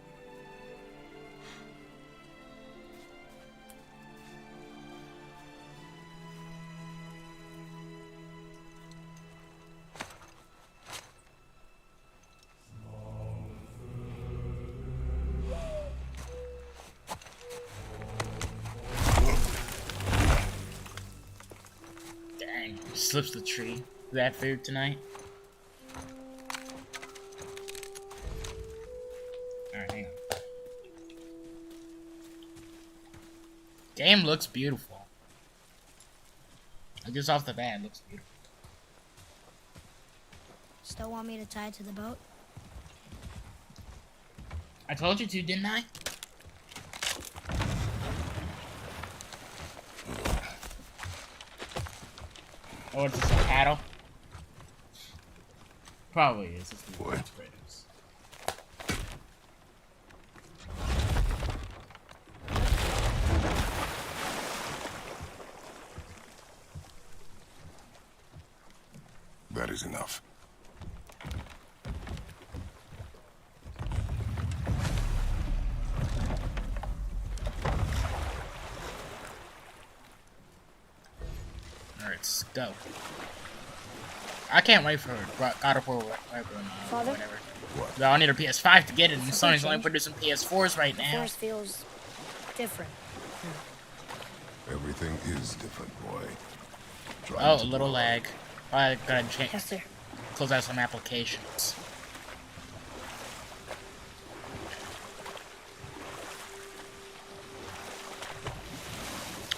Dang, slips the tree. That food tonight. Alright, hang on. Game looks beautiful. Just off the bat, it looks beautiful. Still want me to tie it to the boat? I told you to, didn't I? Oh, it's just a paddle? Probably is. It's the What? That is enough. Alright, let's go. I can't wait for God of War, Father? whatever. What? I need a PS5 to get it, and Sony's only producing PS4s right The now. force feels different. Everything is different, boy. Oh, a little lag. I gotta change. Yes, sir. Close out some applications.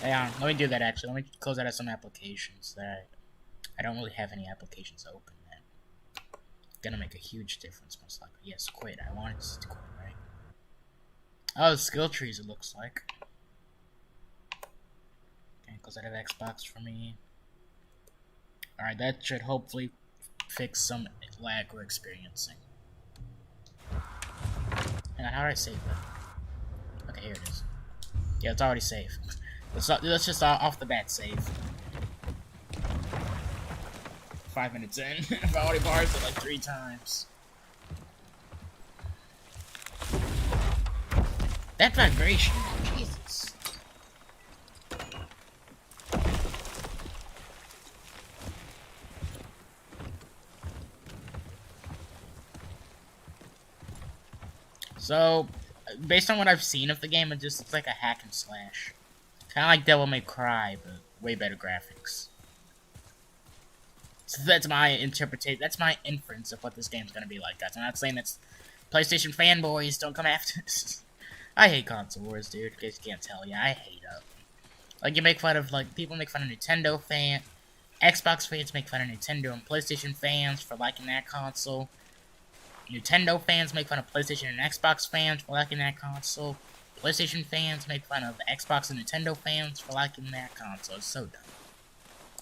Yeah, let me do that actually. Let me close out some applications that I don't really have any applications open yet. Gonna make a huge difference most likely. Yes, quit. I wanted to quit, right? Oh, the skill trees it looks like. Okay, close out of Xbox for me. Alright, that should hopefully fix some lag we're experiencing. Hang on, how do I save that? Okay, here it is. Yeah, it's already saved. Let's just off the bat save. 5 minutes in. I've already paused it like 3 times. That vibration, Jesus. So, based on what I've seen of the game, it just looks like a hack and slash. Kind of like Devil May Cry, but way better graphics. So that's my interpretation. That's my inference of what this game's gonna be like, guys. I'm not saying it's PlayStation fanboys. Don't come after us. I hate console wars, dude. In case you can't tell, yeah, I hate it. Like, you make fun of, like, people make fun of Nintendo fans. Xbox fans make fun of Nintendo and PlayStation fans for liking that console. Nintendo fans make fun of PlayStation and Xbox fans for liking that console. PlayStation fans make fun of Xbox and Nintendo fans for liking that console. It's so dumb.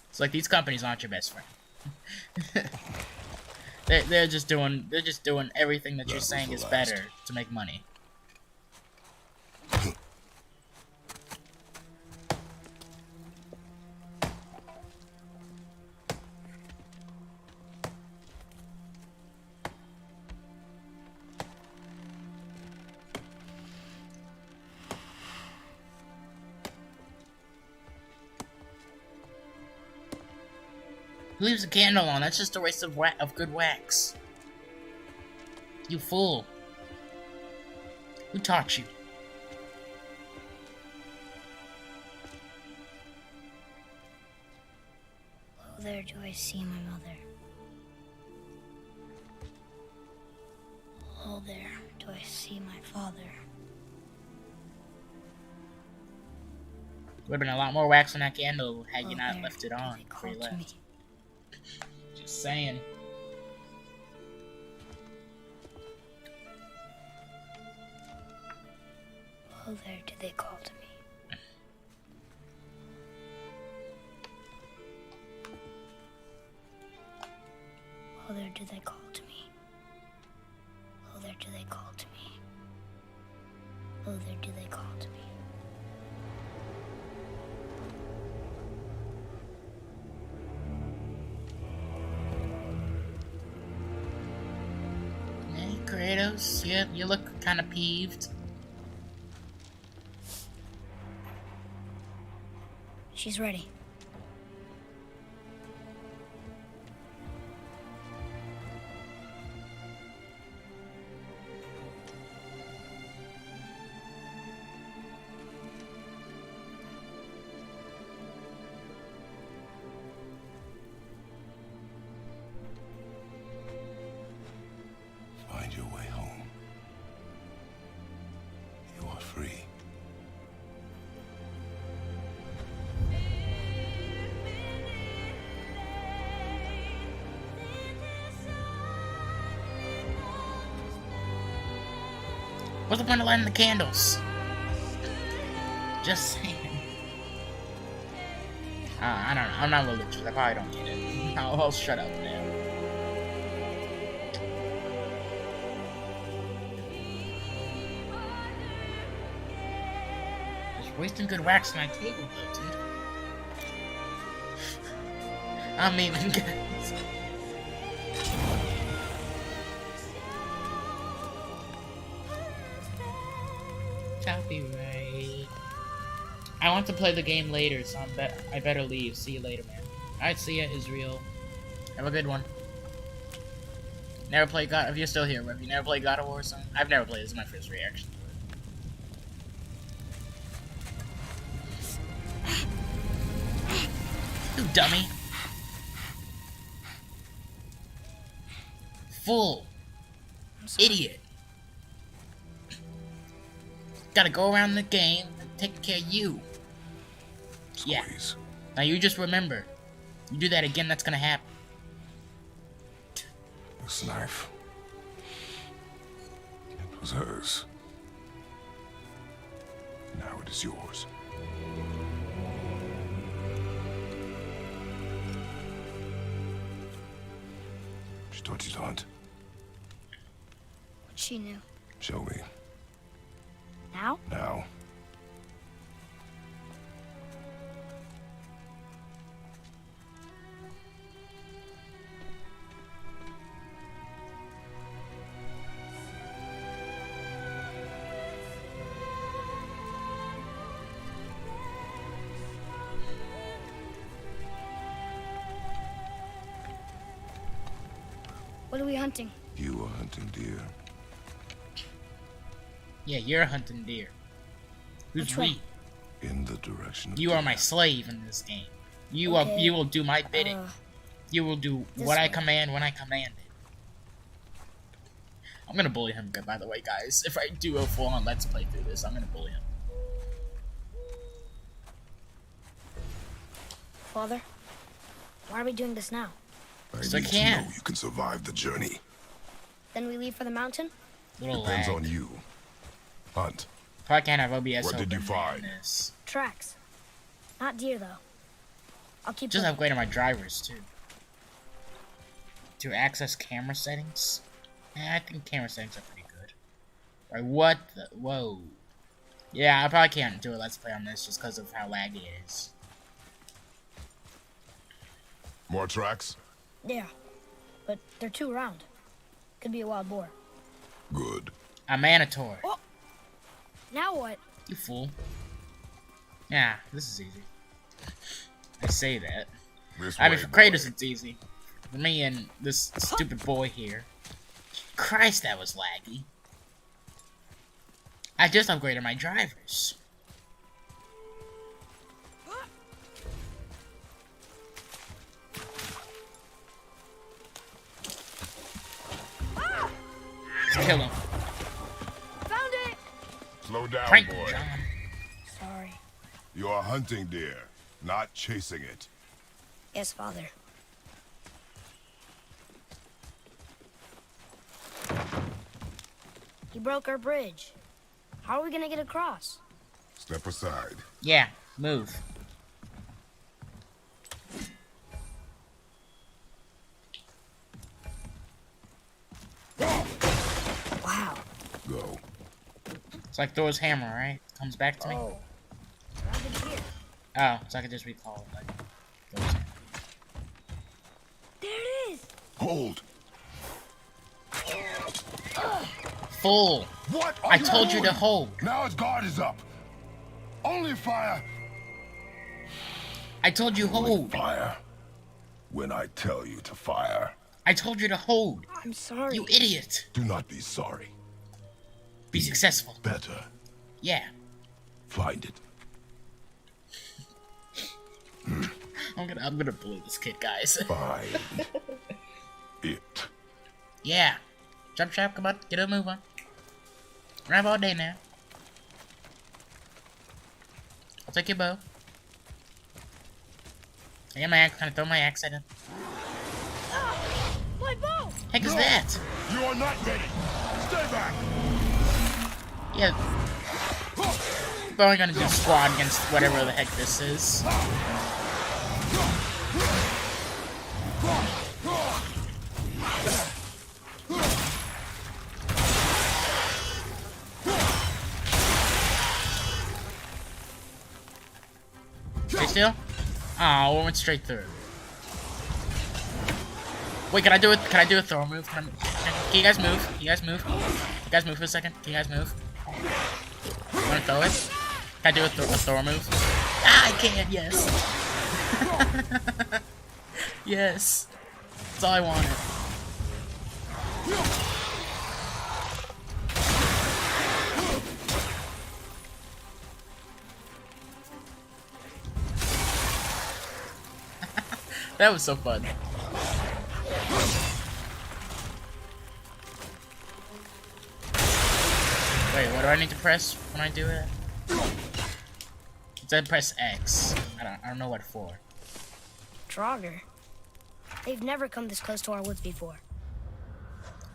It's like these companies aren't your best friend. they're just doing everything that you're saying is better to make money. Who leaves a candle on? That's just a waste of good wax. You fool. Who taught you? Oh, there do I see my mother. Oh, there do I see my father. Would have been a lot more wax on that candle had you not left it on before you left. Just saying. Oh, there did they call to me. Oh, there did they call to me. Oh, there did they call to me. Oh, there did they call to me. Hey, Kratos, you look kind of peeved. She's ready. Find your way home. You are free. What's the point of lighting the candles? Just saying. I don't know. I'm not religious. I probably don't get it. I'll shut up now. Just wasting good wax on my table, though, dude. I'm even guys. Copyright. I want to play the game later, so I better leave. See you later, man. Alright, see ya, Israel. Have a good one. Never played God. If you're still here, have you never played God of War or something? I've never played. This is my first reaction to it. You dummy. Fool. Idiot. Gotta go around the game and take care of you. Yeah. Now you just remember. You do that again, that's gonna happen. This knife. It was hers. Now it is yours. She taught you to hunt. What she knew. Show me. Now? Now. What are we hunting? You are hunting deer. Yeah, you're hunting deer. Who's we? In the direction of You are my slave in this game. You Okay. you will do my bidding. You will do what I way. command when I command it. I'm gonna bully him, by the way, guys. If I do a full-on Let's Play through this, I'm gonna bully him. Father, why are we doing this now? I So I need to can't. know you can survive the journey. Then we leave for the mountain? Little Depends lag. on you. Hunt. Probably can't have OBS What did you open find? in this. Tracks. Not deer, though. I'll keep Just looking. upgraded my drivers, too. To access camera settings? I think camera settings are pretty good. Alright, what the? Whoa. Yeah, I probably can't do a Let's Play on this just because of how laggy it is. More tracks? Yeah, but they're too round. Could be a wild boar. Good. A Manator. Oh! Now what? You fool. Yeah, this is easy. I say that. This I mean, way, for Kratos, it's easy. For me and this stupid boy here. Christ, that was laggy. I just upgraded my drivers. Let's kill him. Found it! Slow down, Prank boy. John. Sorry. You are hunting deer, not chasing it. Yes, Father. He broke our bridge. How are we gonna get across? Step aside. Yeah, move. Wow. Go. It's like Thor's hammer, right? Comes back to me. Oh. What happened here? Oh, so I can just recall it. Like Thor's hammer. There it is. Hold. Full. What? I told you to hold. Now his guard is up. Only fire. I told you hold. Fire. When I tell you to fire. I told you to hold. I'm sorry. You idiot. Do not be sorry. Be successful. Better. Yeah. Find it. I'm gonna bully this kid, guys. Find it. Yeah. Jump trap, come on, get a move on. We're have all day now. I'll take your bow. I got my axe, kind of throw my axe at him. My bow! Heck is that? You are not ready. Stay back. Yeah. We're only gonna do squad against whatever the heck this is. Stay still? Oh, we went straight through. Wait, can I do it? Can I do a throw move? Can you guys move? Can you guys move? Can you guys move for a second? Can you guys move? You wanna throw it? Can I do a throw move? Ah, I can, yes. Yes. That's all I wanted. That was so fun. Wait, what do I need to press when I do it? It said press X. I don't know what for. Draugr. They've never come this close to our woods before.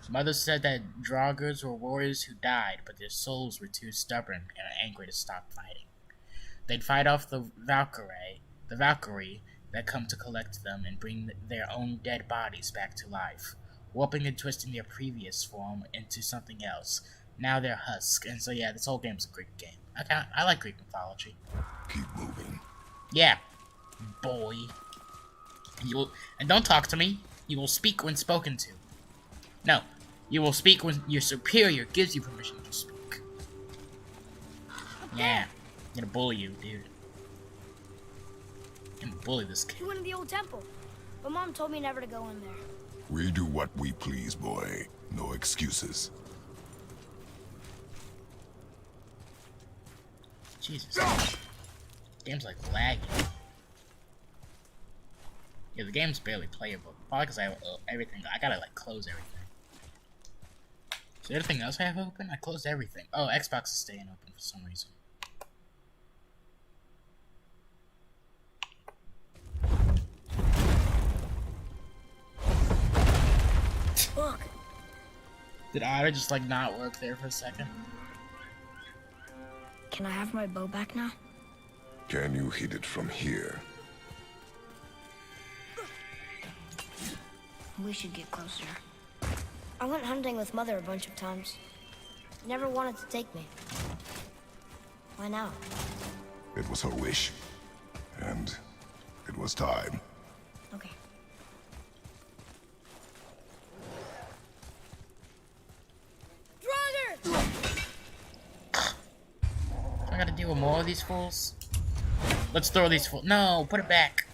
Mother said that Draugrs were warriors who died, but their souls were too stubborn and angry to stop fighting. They'd fight off the Valkyrie that come to collect them and bring their own dead bodies back to life, warping and twisting their previous form into something else. Now they're husk, and so yeah, this whole game's a Greek game. I like Greek mythology. Keep moving. Yeah, boy. And don't talk to me. You will speak when spoken to. No, you will speak when your superior gives you permission to speak. Yeah, I'm gonna bully you, dude. I'm gonna bully this kid. We went to the old temple, but Mom told me never to go in there. We do what we please, boy. No excuses. Jesus. Game's like lagging. Yeah, the game's barely playable. Probably because I have everything. I gotta like close everything. Is there anything else I have open? I closed everything. Oh, Xbox is staying open for some reason. Look. Did auto just like not work there for a second? Can I have my bow back now? Can you hit it from here? We should get closer. I went hunting with Mother a bunch of times. Never wanted to take me. Why now? It was her wish. And it was time. Okay. Draugr! I gotta deal with more of these fools. Let's throw these fools. No, put it back.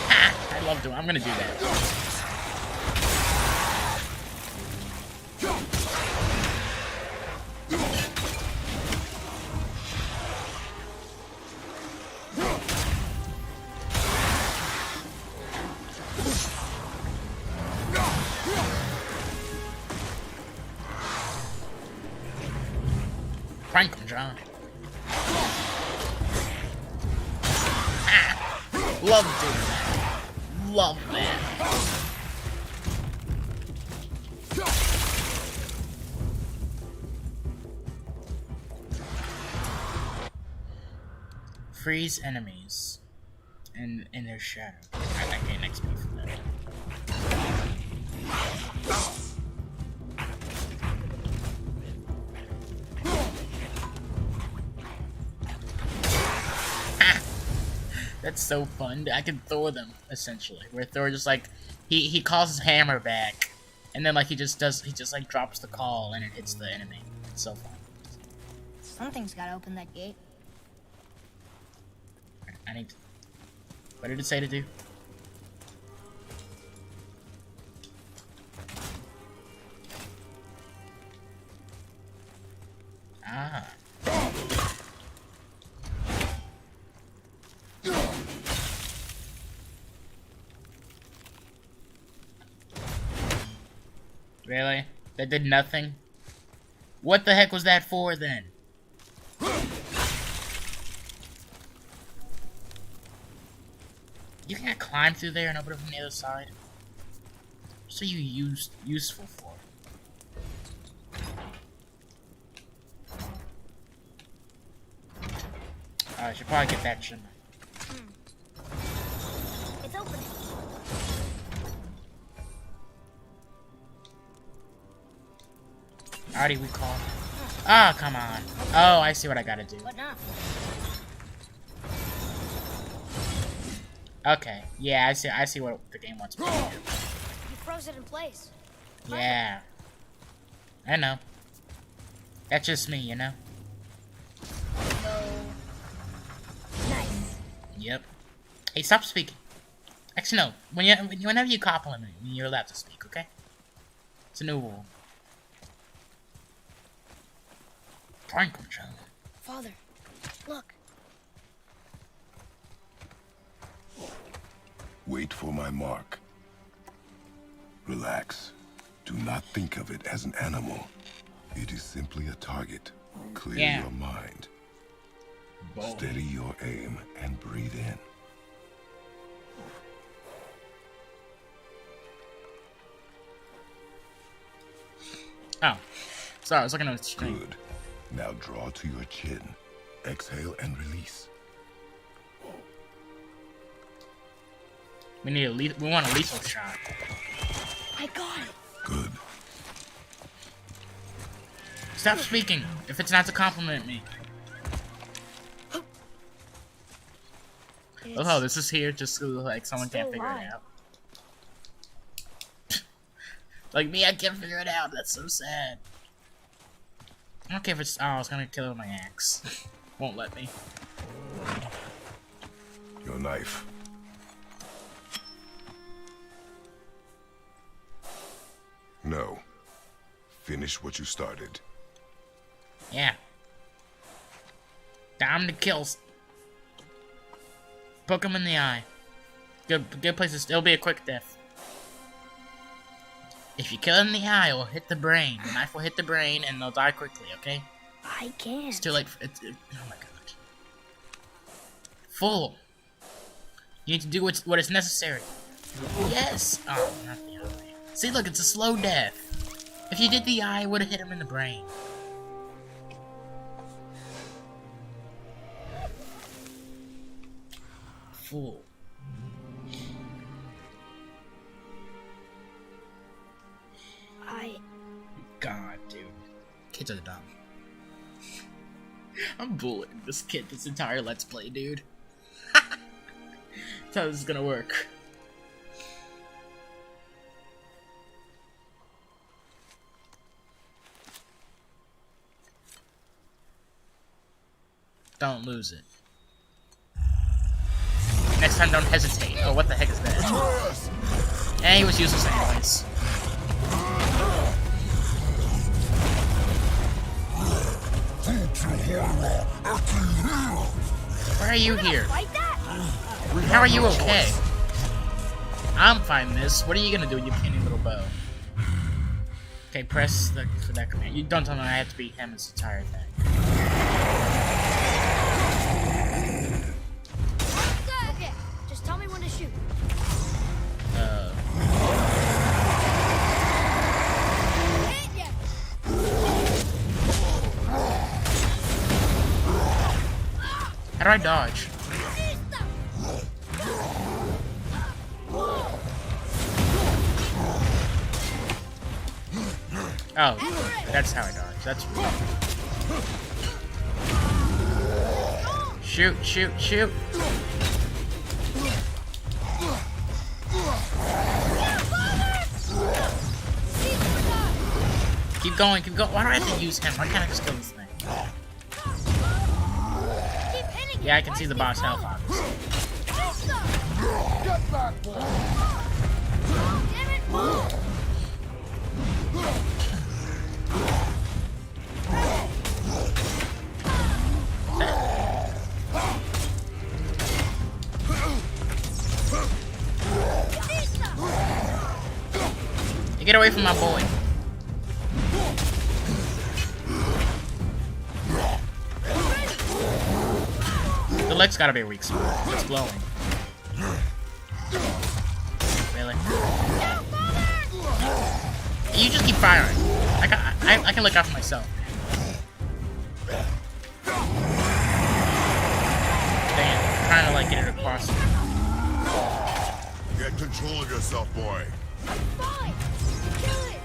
Ha! I love doing. I'm gonna do that. Prank him, John. Ah, love doing that. Love that. Freeze enemies in their shadow. I might get an XP for that. That's so fun. I can Thor them essentially. Where Thor just like he calls his hammer back, and then like he just like drops the call and it hits the enemy. It's so fun. Something's gotta open that gate. I need to... What did it say to do? Ah. Really? That did nothing? What the heck was that for then? You can't climb through there and open it from the other side. What are you useful for? I should probably get that, shouldn't I? It's opening. Already recalled. Oh, come on. Oh, I see what I gotta do. What now? Okay. Yeah, I see what the game wants me to do. You froze it in place. Yeah. I know. That's just me, you know? So nice. Yep. Hey, stop speaking. Actually, no. Whenever you compliment me, you're allowed to speak, okay? It's a new rule. Prank control. Father, look. Wait for my mark. Relax. Do not think of it as an animal. It is simply a target. Clear your mind. Steady your aim and breathe in. Oh. Sorry, I was looking at the screen. Good. Now draw to your chin. Exhale and release. We want a lethal shot. I got it. Good. Stop speaking if it's not to compliment me. Oh, this is here just so like someone can't figure it out. Like me, I can't figure it out. That's so sad. I don't care if it's. Oh, I was gonna kill it with my axe. Won't let me. Your knife. No. Finish what you started. Yeah. Time to kill. Poke him in the eye. Good place to. It'll be a quick death. If you kill him in the eye, it'll hit the brain. The knife will hit the brain, and they'll die quickly. Okay. I can't. It's too late. Oh my god. Fool. You need to do what is necessary. Yes. Oh, not the eye. See, look, it's a slow death. If you did the eye, it would have hit him in the brain. Fool. God, dude. Kids are dumb. I'm bullying this kid this entire Let's Play, dude. That's how this is gonna work. Don't lose it. Next time, don't hesitate. Oh, what the heck is that? Yeah, he was useless anyways. Why are you here? How are you okay? I'm fine, miss. What are you gonna do with your puny little bow? Okay, press for that command. You don't tell me I have to beat him this entire thing. How do I dodge? Oh, that's how I dodge. That's weird. Shoot, shoot, shoot. Keep going, keep going. Why do I have to use him? Why can't I just kill this thing? Yeah, I can see the boss health, obviously. Get back, boy! Get away from my boy. The leg's gotta be a weak spot. It's glowing. Really? You just keep firing. I can look out for myself. Dang it. I'm trying to like get it across. Get control of yourself, boy. Fine. Kill it.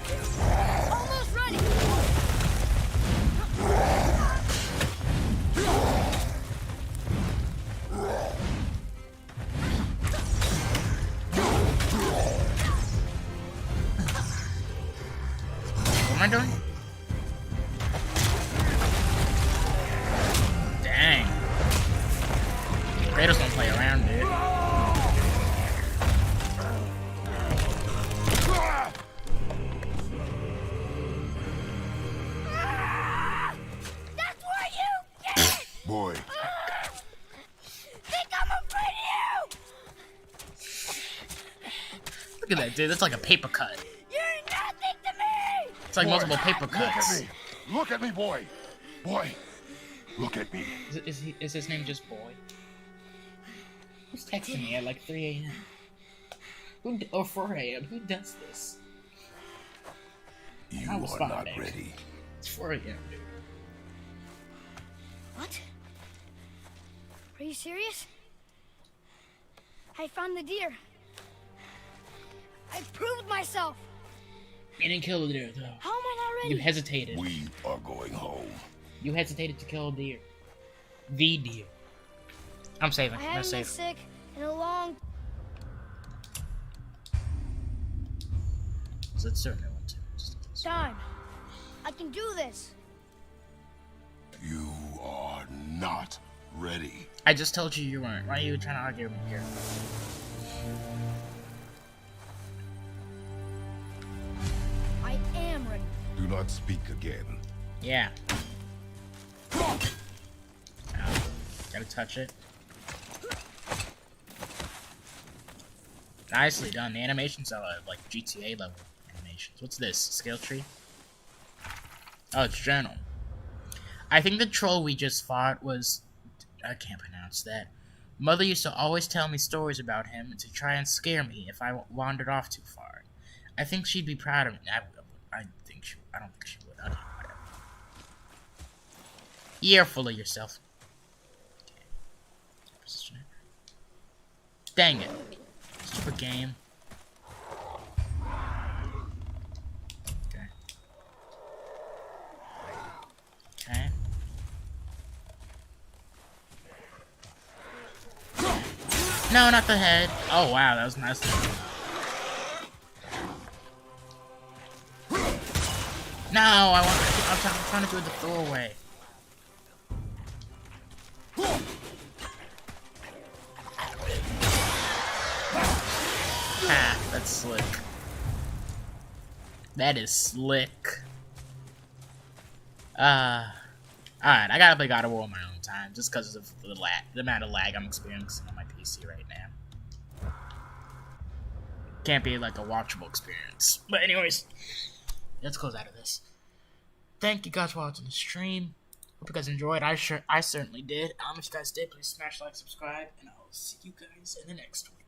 Almost ready. What am I doing? Dang. Kratos don't play around, dude. That's where you get it. Boy. Think I'm afraid of you? Look at that, dude. That's like a paper cut. You're nothing to me. It's like Boy, multiple paper cuts. Look at me, boy. Boy, look at me. Is his name just Boy? Who's texting me at like 3 a.m.? Or 4 a.m.? Who does this? You are not ready. It's 4 a.m., dude. What? Are you serious? I found the deer. I proved myself. You didn't kill the deer, though. How am I not ready? You hesitated. We are going home. You hesitated to kill a deer. The deer. I'm saving. I I'm haven't been safe. sick in a long. So let's start that one too. time. I can do this. You are not ready. I just told you you weren't. Why are you trying to argue with me here? I am ready. Do not speak again. Yeah. Ow. Gotta touch it. Nicely done. The animations are like GTA level animations. What's this? Skill tree? Oh, it's journal. I think the troll we just fought was... I can't pronounce that. Mother used to always tell me stories about him to try and scare me if I wandered off too far. I think she'd be proud of me. I don't think she would. Okay, whatever. You're full of yourself. Okay. Dang it. Stupid game. Okay. Okay. No, not the head. Oh wow, that was nice. No, I'm trying to do the throwaway. Ah, that's slick. That is slick. Alright, I gotta play God of War on my own time, just because of the amount of lag I'm experiencing on my PC right now. Can't be like a watchable experience. But anyways, let's close out of this. Thank you guys for watching the stream. Hope you guys enjoyed. I certainly did. If you guys did, please smash like, subscribe, and I'll see you guys in the next one.